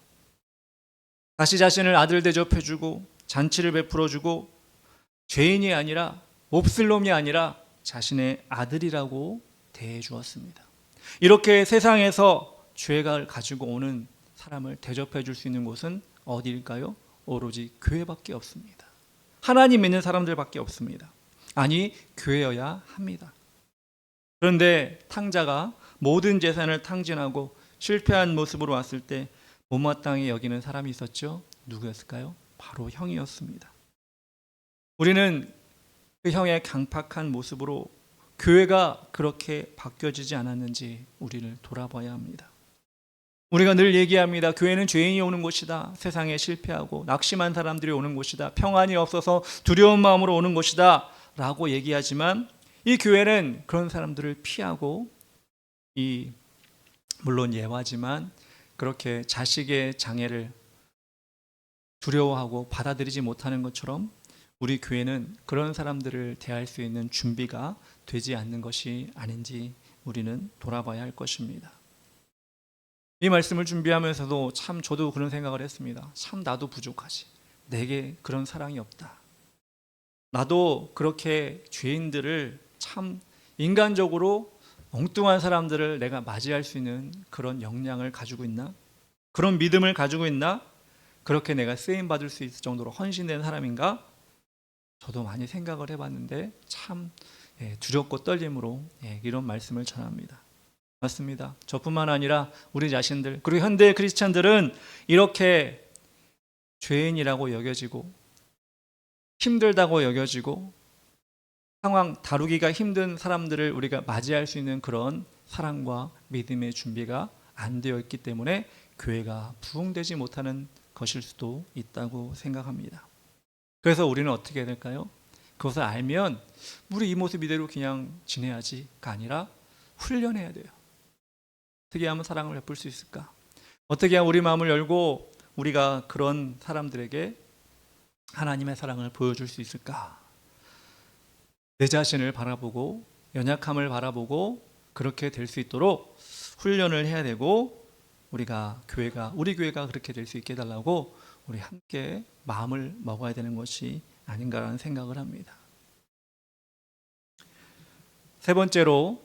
다시 자신을 아들 대접해주고 잔치를 베풀어주고 죄인이 아니라 몹쓸 놈이 아니라 자신의 아들이라고 대해주었습니다. 이렇게 세상에서 죄가 가지고 오는 사람을 대접해 줄 수 있는 곳은 어디일까요? 오로지 교회밖에 없습니다. 하나님 믿는 사람들밖에 없습니다. 아니, 교회여야 합니다. 그런데 탕자가 모든 재산을 탕진하고 실패한 모습으로 왔을 때 못마땅히 여기는 사람이 있었죠. 누구였을까요? 바로 형이었습니다. 우리는 그 형의 강팍한 모습으로 교회가 그렇게 바뀌어지지 않았는지 우리를 돌아봐야 합니다. 우리가 늘 얘기합니다. 교회는 죄인이 오는 곳이다. 세상에 실패하고 낙심한 사람들이 오는 곳이다. 평안이 없어서 두려운 마음으로 오는 곳이다 라고 얘기하지만 이 교회는 그런 사람들을 피하고 물론 예화지만 그렇게 자식의 장애를 두려워하고 받아들이지 못하는 것처럼 우리 교회는 그런 사람들을 대할 수 있는 준비가 되지 않는 것이 아닌지 우리는 돌아봐야 할 것입니다. 이 말씀을 준비하면서도 참 저도 그런 생각을 했습니다. 참 나도 부족하지. 내게 그런 사랑이 없다. 나도 그렇게 죄인들을 참 인간적으로 엉뚱한 사람들을 내가 맞이할 수 있는 그런 역량을 가지고 있나? 그런 믿음을 가지고 있나? 그렇게 내가 쓰임받을 수 있을 정도로 헌신된 사람인가? 저도 많이 생각을 해봤는데 참 두렵고 떨림으로 이런 말씀을 전합니다. 맞습니다. 저뿐만 아니라 우리 자신들 그리고 현대 크리스찬들은 이렇게 죄인이라고 여겨지고 힘들다고 여겨지고 상황 다루기가 힘든 사람들을 우리가 맞이할 수 있는 그런 사랑과 믿음의 준비가 안 되어 있기 때문에 교회가 부흥되지 못하는 것일 수도 있다고 생각합니다. 그래서 우리는 어떻게 해야 될까요? 그것을 알면 우리 이 모습 이대로 그냥 지내야지가 아니라 훈련해야 돼요. 어떻게 하면 사랑을 베풀 수 있을까? 어떻게 하면 우리 마음을 열고 우리가 그런 사람들에게 하나님의 사랑을 보여줄 수 있을까? 내 자신을 바라보고 연약함을 바라보고 그렇게 될 수 있도록 훈련을 해야 되고 우리 교회가 그렇게 될 수 있게 해달라고 우리 함께 마음을 먹어야 되는 것이 아닌가라는 생각을 합니다. 세 번째로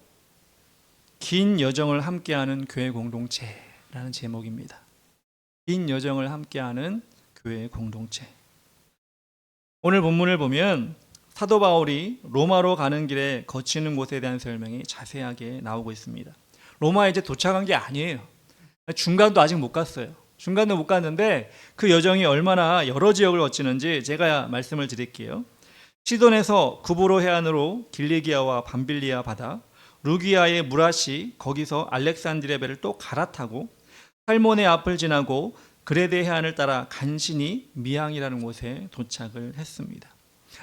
긴 여정을 함께하는 교회 공동체라는 제목입니다. 긴 여정을 함께하는 교회 공동체. 오늘 본문을 보면 사도 바울이 로마로 가는 길에 거치는 곳에 대한 설명이 자세하게 나오고 있습니다. 로마에 이제 도착한 게 아니에요. 중간도 아직 못 갔어요. 중간도 못 갔는데 그 여정이 얼마나 여러 지역을 거치는지 제가 말씀을 드릴게요. 시돈에서 구브로 해안으로 길리기아와 밤빌리아 바다, 루기아의 무라시, 거기서 알렉산드리아 배를 또 갈아타고 살몬의 앞을 지나고 그레데 해안을 따라 간신히 미항이라는 곳에 도착을 했습니다.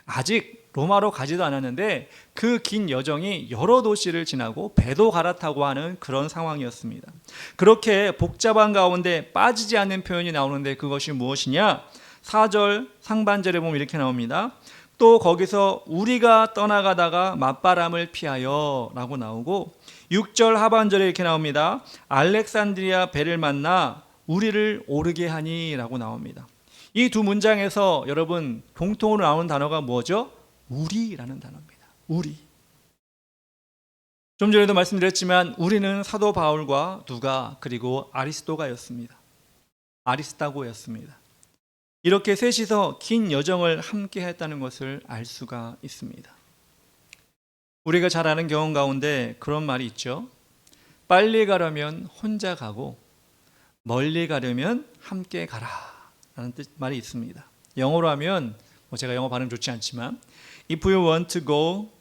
아직 로마로 가지도 않았는데 그 긴 여정이 여러 도시를 지나고 배도 갈아타고 하는 그런 상황이었습니다. 그렇게 복잡한 가운데 빠지지 않는 표현이 나오는데 그것이 무엇이냐? 4절 상반절에 보면 이렇게 나옵니다. 또 거기서 우리가 떠나가다가 맞바람을 피하여 라고 나오고 6절 하반절에 이렇게 나옵니다. 알렉산드리아 배를 만나 우리를 오르게 하니 라고 나옵니다. 이 두 문장에서 여러분 공통으로 나오는 단어가 뭐죠? 우리라는 단어입니다. 우리. 좀 전에도 말씀드렸지만 우리는 사도 바울과 누가 그리고 아리스도가였습니다. 아리스타고였습니다. 이렇게 셋이서 긴 여정을 함께 했다는 것을 알 수가 있습니다. 우리가 잘 아는 경험 가운데 그런 말이 있죠. 빨리 가려면 혼자 가고 멀리 가려면 함께 가라 라는 말이 있습니다. 영어로 하면 제가 영어 발음 좋지 않지만 If you want to go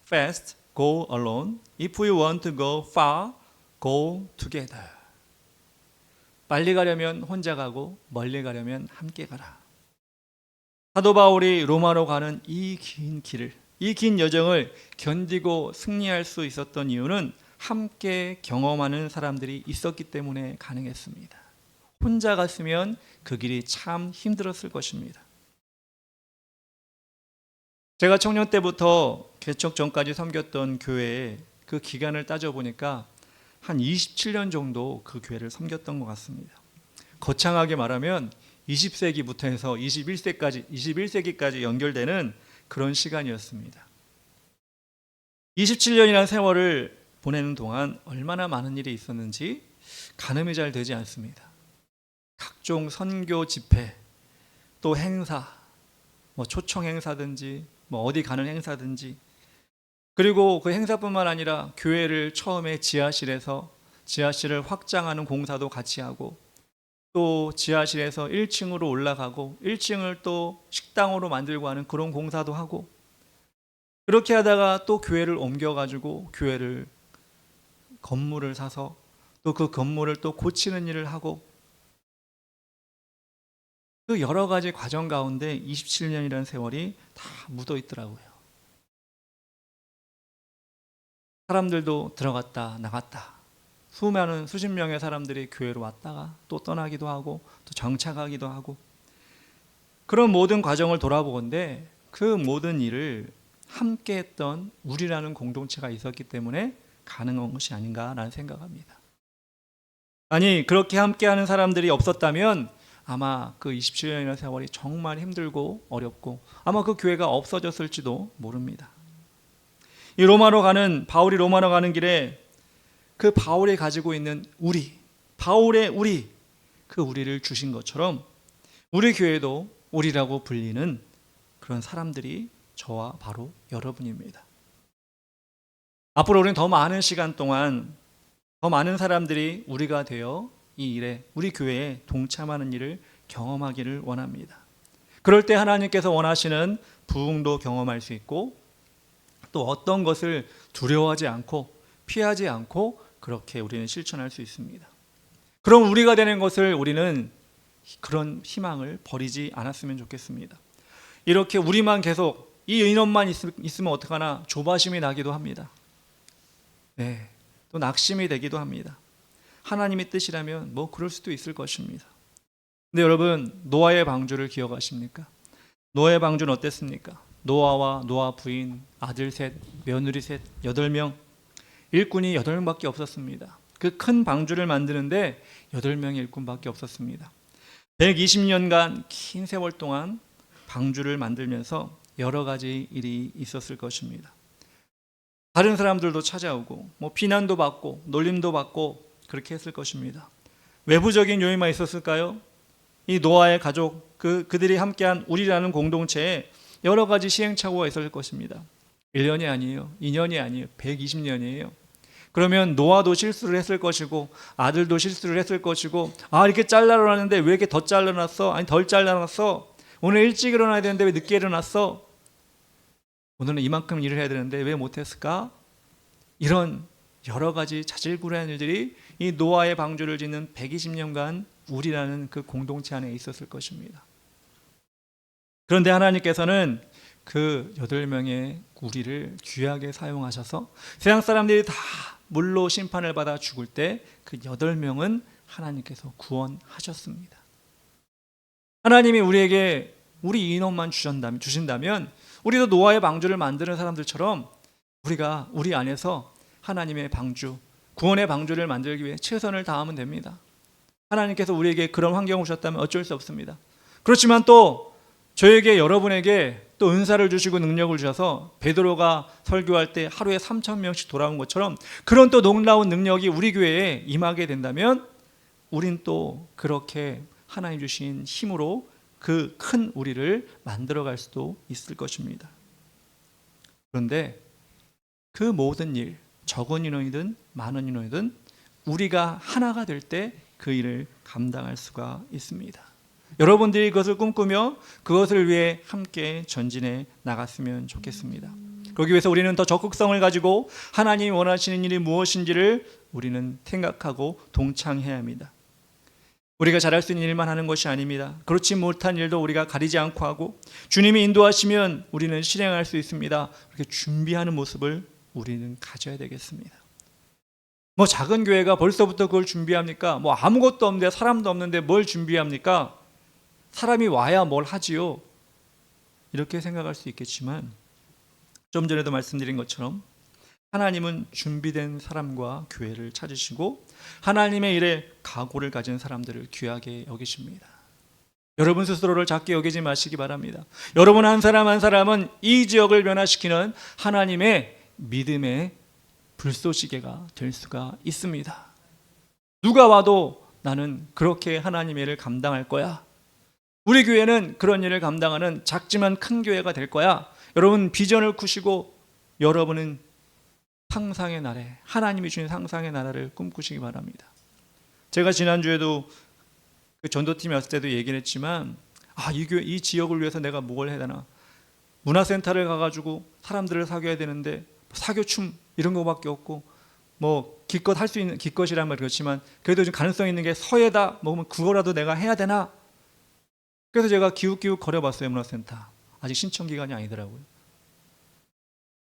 fast, go alone. If you want to go far, go together. 빨리 가려면 혼자 가고 멀리 가려면 함께 가라. 사도 바울이 로마로 가는 이 긴 길을, 이 긴 여정을 견디고 승리할 수 있었던 이유는 함께 경험하는 사람들이 있었기 때문에 가능했습니다. 혼자 갔으면 그 길이 참 힘들었을 것입니다. 제가 청년 때부터 개척 전까지 섬겼던 교회에 그 기간을 따져보니까 한 27년 정도 그 교회를 섬겼던 것 같습니다. 거창하게 말하면 20세기부터 해서 21세기까지 연결되는 그런 시간이었습니다. 27년이라는 세월을 보내는 동안 얼마나 많은 일이 있었는지 가늠이 잘 되지 않습니다. 각종 선교 집회, 또 행사, 초청 행사든지 어디 가는 행사든지, 그리고 그 행사뿐만 아니라 교회를 처음에 지하실을 확장하는 공사도 같이 하고, 또 지하실에서 1층으로 올라가고 1층을 또 식당으로 만들고 하는 그런 공사도 하고, 그렇게 하다가 또 교회를 옮겨가지고 교회를 건물을 사서 또 그 건물을 또 고치는 일을 하고 그 여러 가지 과정 가운데 27년이라는 세월이 다 묻어 있더라고요. 사람들도 들어갔다 나갔다. 수많은 수십 명의 사람들이 교회로 왔다가 또 떠나기도 하고 또 정착하기도 하고 그런 모든 과정을 돌아보건대 그 모든 일을 함께 했던 우리라는 공동체가 있었기 때문에 가능한 것이 아닌가라는 생각합니다. 아니 그렇게 함께하는 사람들이 없었다면 아마 그 27년이라는 세월이 정말 힘들고 어렵고 아마 그 교회가 없어졌을지도 모릅니다. 이 바울이 로마로 가는 길에 그 바울이 가지고 있는 바울의 그 우리를 주신 것처럼 우리 교회도 우리라고 불리는 그런 사람들이 저와 바로 여러분입니다. 앞으로 우리는 더 많은 시간 동안 더 많은 사람들이 우리가 되어 이 일에 우리 교회에 동참하는 일을 경험하기를 원합니다. 그럴 때 하나님께서 원하시는 부흥도 경험할 수 있고 또 어떤 것을 두려워하지 않고 피하지 않고 그렇게 우리는 실천할 수 있습니다. 그럼 우리가 되는 것을 우리는 그런 희망을 버리지 않았으면 좋겠습니다. 이렇게 우리만 계속 이 인원만 있으면 어떡하나 조바심이 나기도 합니다. 네, 또 낙심이 되기도 합니다. 하나님의 뜻이라면 뭐 그럴 수도 있을 것입니다. 근데 여러분 노아의 방주를 기억하십니까? 노아의 방주는 어땠습니까? 노아와 노아 부인, 아들 셋, 며느리 셋, 8명, 일꾼이 8명밖에 없었습니다. 그 큰 방주를 만드는데 8명의 일꾼밖에 없었습니다. 120년간 긴 세월 동안 방주를 만들면서 여러 가지 일이 있었을 것입니다. 다른 사람들도 찾아오고 비난도 받고 놀림도 받고 그렇게 했을 것입니다. 외부적인 요인만 있었을까요? 이 노아의 가족, 그들이 함께한 우리라는 공동체에 여러 가지 시행착오가 있었을 것입니다. 1년이 아니에요. 2년이 아니에요. 120년이에요. 그러면 노아도 실수를 했을 것이고 아들도 실수를 했을 것이고 이렇게 잘라놨는데 왜 이렇게 더 잘라놨어? 아니 덜 잘라놨어? 오늘 일찍 일어나야 되는데 왜 늦게 일어났어? 오늘은 이만큼 일을 해야 되는데 왜 못했을까? 이런 여러 가지 자질구레한 일들이 이 노아의 방주를 짓는 120년간 우리라는 그 공동체 안에 있었을 것입니다. 그런데 하나님께서는 그 8명의 우리를 귀하게 사용하셔서 세상 사람들이 다 물로 심판을 받아 죽을 때 그 8명은 하나님께서 구원하셨습니다. 하나님이 우리에게 우리 인원만 주신다면 우리도 노아의 방주를 만드는 사람들처럼 우리가 우리 안에서 하나님의 방주, 구원의 방주를 만들기 위해 최선을 다하면 됩니다. 하나님께서 우리에게 그런 환경을 주셨다면 어쩔 수 없습니다. 그렇지만 또 저에게 여러분에게 또 은사를 주시고 능력을 주셔서 베드로가 설교할 때 하루에 3,000명씩 돌아온 것처럼 그런 또 놀라운 능력이 우리 교회에 임하게 된다면 우린 또 그렇게 하나님 주신 힘으로 그 큰 우리를 만들어갈 수도 있을 것입니다. 그런데 그 모든 일, 적은 인원이든 많은 인원이든 우리가 하나가 될 때 그 일을 감당할 수가 있습니다. 여러분들이 그것을 꿈꾸며 그것을 위해 함께 전진해 나갔으면 좋겠습니다. 그러기 위해서 우리는 더 적극성을 가지고 하나님이 원하시는 일이 무엇인지를 우리는 생각하고 동참해야 합니다. 우리가 잘할 수 있는 일만 하는 것이 아닙니다. 그렇지 못한 일도 우리가 가리지 않고 하고 주님이 인도하시면 우리는 실행할 수 있습니다. 그렇게 준비하는 모습을 우리는 가져야 되겠습니다. 작은 교회가 벌써부터 그걸 준비합니까? 아무것도 없는데 사람도 없는데 뭘 준비합니까? 사람이 와야 뭘 하지요? 이렇게 생각할 수 있겠지만 좀 전에도 말씀드린 것처럼 하나님은 준비된 사람과 교회를 찾으시고 하나님의 일에 각오를 가진 사람들을 귀하게 여기십니다. 여러분 스스로를 작게 여기지 마시기 바랍니다. 여러분 한 사람 한 사람은 이 지역을 변화시키는 하나님의 믿음의 불쏘시개가 될 수가 있습니다. 누가 와도 나는 그렇게 하나님의 일을 감당할 거야. 우리 교회는 그런 일을 감당하는 작지만 큰 교회가 될 거야. 여러분 비전을 꾸시고 여러분은 상상의 나라에 하나님이 주신 상상의 나라를 꿈꾸시기 바랍니다. 제가 지난주에도 그 전도팀에 왔을 때도 얘기를 했지만 이 지역을 위해서 내가 뭘 해야 되나. 문화센터를 가가지고 사람들을 사귀어야 되는데 사교춤 이런 거밖에 없고 뭐 기껏 할 수 있는, 기껏이란 말 그렇지만 그래도 좀 가능성 있는 게 서예다 뭐 그거라도 내가 해야 되나. 그래서 제가 기웃기웃 거려봤어요. 문화센터 아직 신청 기간이 아니더라고요.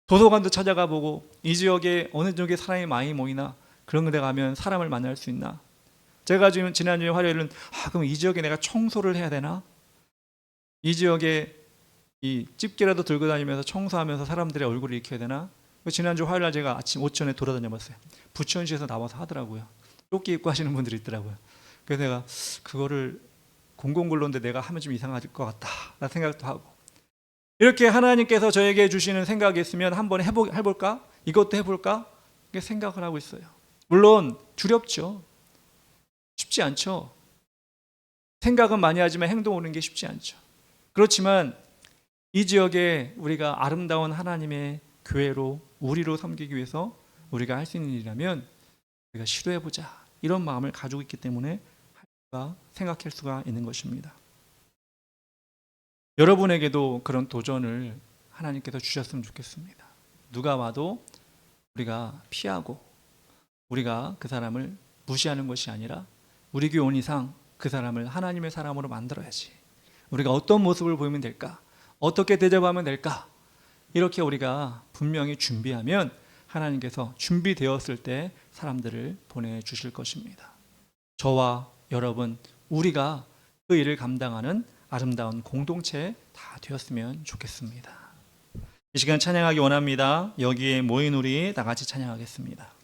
도서관도 찾아가 보고 이 지역에 어느 지역에 사람이 많이 모이나, 그런 데 가면 사람을 만날 수 있나. 제가 지금 지난주에 화요일은 그럼 이 지역에 내가 청소를 해야 되나, 이 지역에 이 집게라도 들고 다니면서 청소하면서 사람들의 얼굴을 익혀야 되나. 지난주 화요일날 제가 아침 오전에 돌아다녀 봤어요. 부천시에서 나와서 하더라고요. 조끼 입고 하시는 분들이 있더라고요. 그래서 내가 그거를 공공근로인데 내가 하면 좀 이상할 것 같다 라는 생각도 하고, 이렇게 하나님께서 저에게 주시는 생각이 있으면 한번 해볼까? 이것도 해볼까? 이렇게 생각을 하고 있어요. 물론 두렵죠. 쉽지 않죠. 생각은 많이 하지만 행동 오는 게 쉽지 않죠. 그렇지만 이 지역에 우리가 아름다운 하나님의 교회로, 우리로 섬기기 위해서 우리가 할 수 있는 일이라면 우리가 시도해보자, 이런 마음을 가지고 있기 때문에 생각할 수가 있는 것입니다. 여러분에게도 그런 도전을 하나님께서 주셨으면 좋겠습니다. 누가 와도 우리가 피하고 우리가 그 사람을 무시하는 것이 아니라 우리 교회 온 이상 그 사람을 하나님의 사람으로 만들어야지. 우리가 어떤 모습을 보이면 될까? 어떻게 대접하면 될까? 이렇게 우리가 분명히 준비하면 하나님께서 준비되었을 때 사람들을 보내주실 것입니다. 저와 여러분, 우리가 그 일을 감당하는 아름다운 공동체 다 되었으면 좋겠습니다. 이 시간 찬양하기 원합니다. 여기에 모인 우리 다 같이 찬양하겠습니다.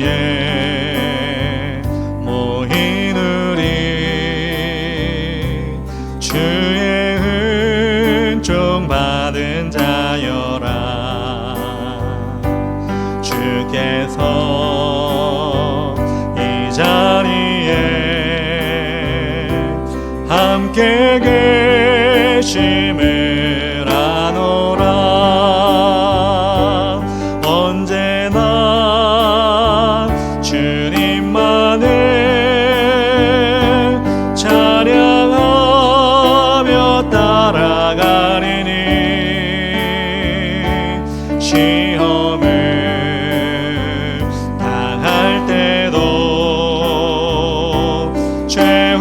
여기에 모인 우리 주의 은총 받은 자여라. 주께서 이 자리에 함께 계심을 아노라. 언제나 주님만을 찬양하며 따라가리니 시험을 당할 때도 죄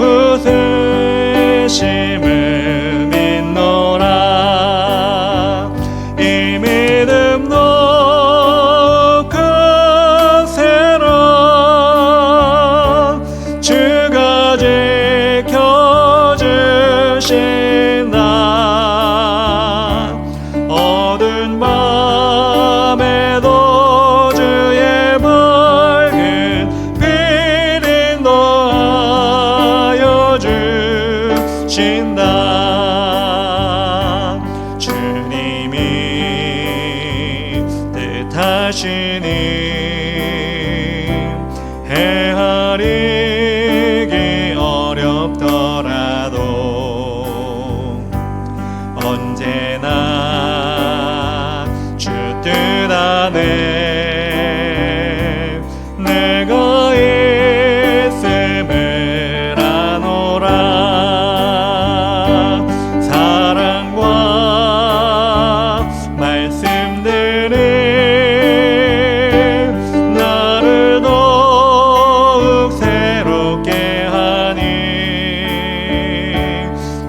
웃으심을 믿노라. 이 믿음 높고 새로 주가 지켜주신다. 어두운 밤에도 주의 밝은 빛 인도하여 주신다. 주님이 뜻하시니 헤아리기 어렵더라도 언제나 주 뜻 안에 내가 있음을 아노라. 사랑과 말씀들이 나를 더욱 새롭게 하니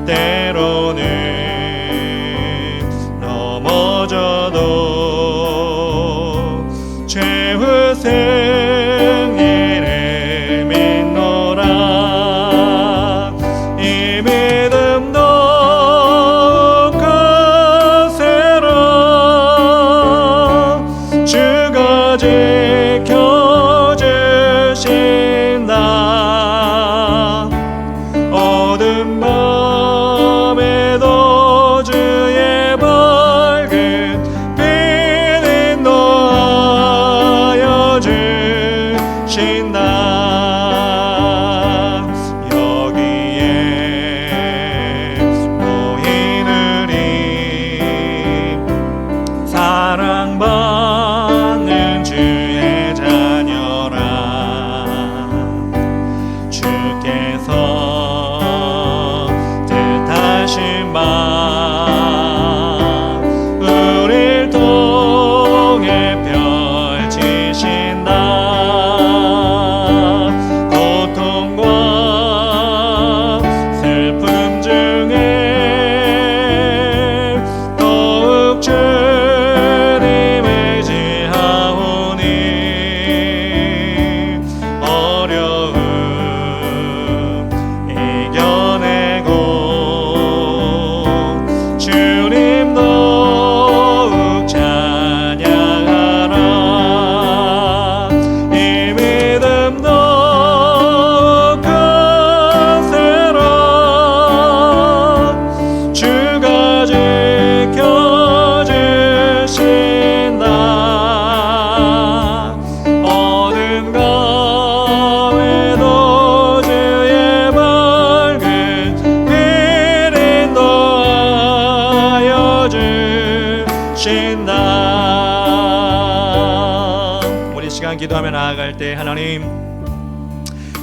때로는 넘어져도 죄 웃음 이를 믿노라. 이 믿음 높고 새로 주가 지켜주신다. 어두운 밤에도 주의 밝은 빛 인도하여 주신다. 여기에 모인 우리 사랑받는 주의 자녀라. 마 우릴 통해 펼치신다 고통과 슬픔 중에 더욱 주님 의지하오니 어려움 이겨내고 주님 더욱 찬양하라 이 믿음 더욱 크세라 주가 지켜주신다 어둠 가운데도 주의 밝은 빛 인도하여 주신다. 우리 시간 기도하며 나아갈 때 하나님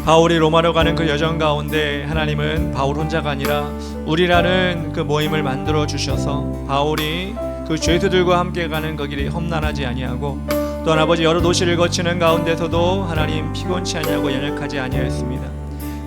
바울이 로마로 가는 그 여정 가운데 하나님은 바울 혼자가 아니라 우리라는 그 모임을 만들어 주셔서 바울이 그 죄수들과 함께 가는 그 길이 험난하지 아니하고 또한 아버지 여러 도시를 거치는 가운데서도 하나님 피곤치 아니하고 연약하지 아니하였습니다.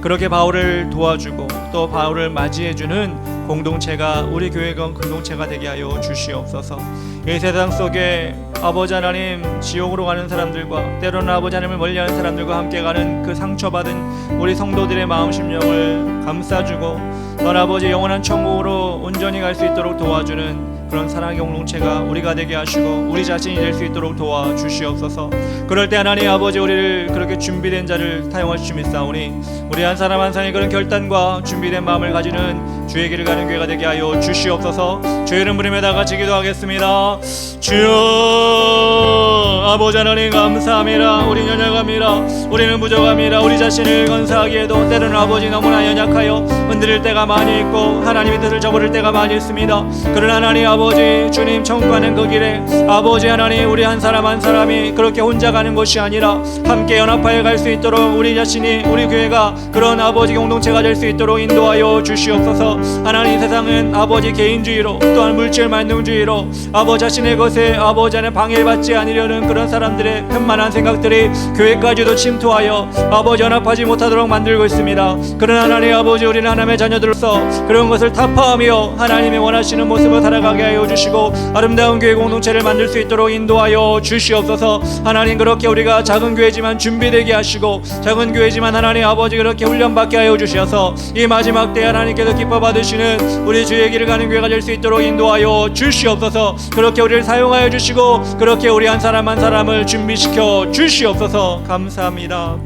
그렇게 바울을 도와주고 또 바울을 맞이해주는 공동체가 우리 교회 공동체가 되게 하여 주시옵소서. 이 세상 속에 아버지 하나님 지옥으로 가는 사람들과 때로는 아버지 하나님을 멀리하는 사람들과 함께 가는 그 상처받은 우리 성도들의 마음 심령을 감싸주고 넌 아버지 영원한 천국으로 온전히 갈 수 있도록 도와주는 그런 사랑의 공동체가 우리가 되게 하시고 우리 자신이 될 수 있도록 도와주시옵소서. 그럴 때 하나님 아버지 우리를 그렇게 준비된 자를 사용하시며 믿사오니 우리 한 사람 한 사람이 그런 결단과 준비된 마음을 가지는 주의 길을 가는 교회가 되게 하여 주시옵소서. 주의 이름 부르며 다 같이 기도하겠습니다. 주여 아버지 하나님 감사합니다. 우리는 연약합니다. 우리는 부족합니다. 우리 자신을 건사하기에도 때로는 아버지 너무나 연약하여 흔들릴 때가 많이 있고 하나님의 뜻을 저버릴 때가 많이 있습니다. 그러나 하나님 아버지 주님 천국하는 그 길에 아버지 하나님 우리 한 사람 한 사람이 그렇게 혼자 가는 것이 아니라 함께 연합하여 갈 수 있도록 우리 자신이 우리 교회가 그런 아버지 공동체가 될 수 있도록 인도하여 주시옵소서. 하나님 세상은 아버지 개인주의로 또한 물질 만능주의로 아버지 자신의 것에 아버지 안에 방해받지 않으려는 그런 사람들의 편만한 생각들이 교회까지도 침투하여 아버지 연합하지 못하도록 만들고 있습니다. 그러나 하나님 아버지 우리는 하나님의 자녀들로서 그런 것을 타파하며 하나님의 원하시는 모습을 살아가게 하여 주시고 아름다운 교회 공동체를 만들 수 있도록 인도하여 주시옵소서. 하나님 그렇게 우리가 작은 교회지만 준비되게 하시고 작은 교회지만 하나님 아버지 그렇게 훈련받게 하여 주셔서 이 마지막 때 하나님께서 기뻐 받으시는 우리 주의 길을 가는 교회가 될 수 있도록 인도하여 주시옵소서. 그렇게 우리를 사용하여 주시고 그렇게 우리 한 사람 한 사람을 준비시켜 주시옵소서. 감사합니다.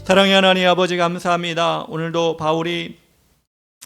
사랑의 하나님 아버지 감사합니다. 오늘도 바울이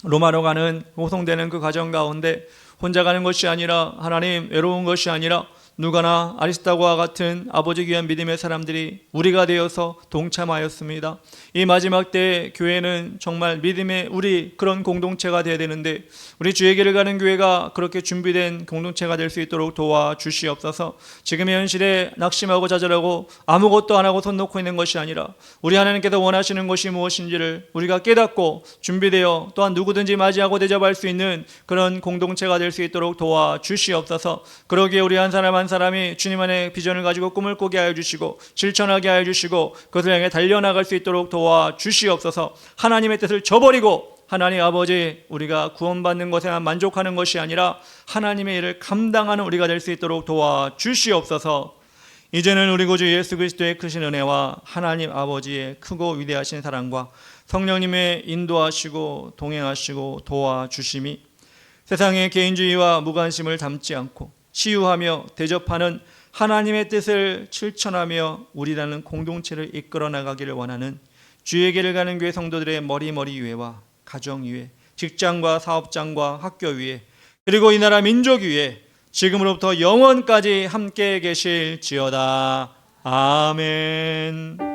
로마로 가는 호송되는 그 과정 가운데 혼자 가는 것이 아니라 하나님 외로운 것이 아니라 누가나 아리스타고와 같은 아버지 귀한 믿음의 사람들이 우리가 되어서 동참하였습니다. 이 마지막 때 교회는 정말 믿음의 우리 그런 공동체가 되어야 되는데 우리 주의 길을 가는 교회가 그렇게 준비된 공동체가 될 수 있도록 도와주시옵소서. 지금의 현실에 낙심하고 좌절하고 아무것도 안 하고 손 놓고 있는 것이 아니라 우리 하나님께서 원하시는 것이 무엇인지를 우리가 깨닫고 준비되어 또한 누구든지 맞이하고 대접할 수 있는 그런 공동체가 될 수 있도록 도와주시옵소서. 그러기에 우리 한 사람 한 사람이 주님 안에 비전을 가지고 꿈을 꾸게 하여 주시고 실천하게 하여 주시고 그것을 향해 달려나갈 수 있도록 도와주시옵소서. 하나님의 뜻을 저버리고 하나님 아버지 우리가 구원받는 것에만 만족하는 것이 아니라 하나님의 일을 감당하는 우리가 될 수 있도록 도와주시옵소서. 이제는 우리 구주 예수 그리스도의 크신 은혜와 하나님 아버지의 크고 위대하신 사랑과 성령님의 인도하시고 동행하시고 도와주심이 세상의 개인주의와 무관심을 담지 않고 치유하며 대접하는 하나님의 뜻을 실천하며 우리라는 공동체를 이끌어 나가기를 원하는 주의 길을 가는 교회 성도들의 머리 위에와 가정 위에 직장과 사업장과 학교 위에 그리고 이 나라 민족 위에 지금으로부터 영원까지 함께 계실지어다. 아멘.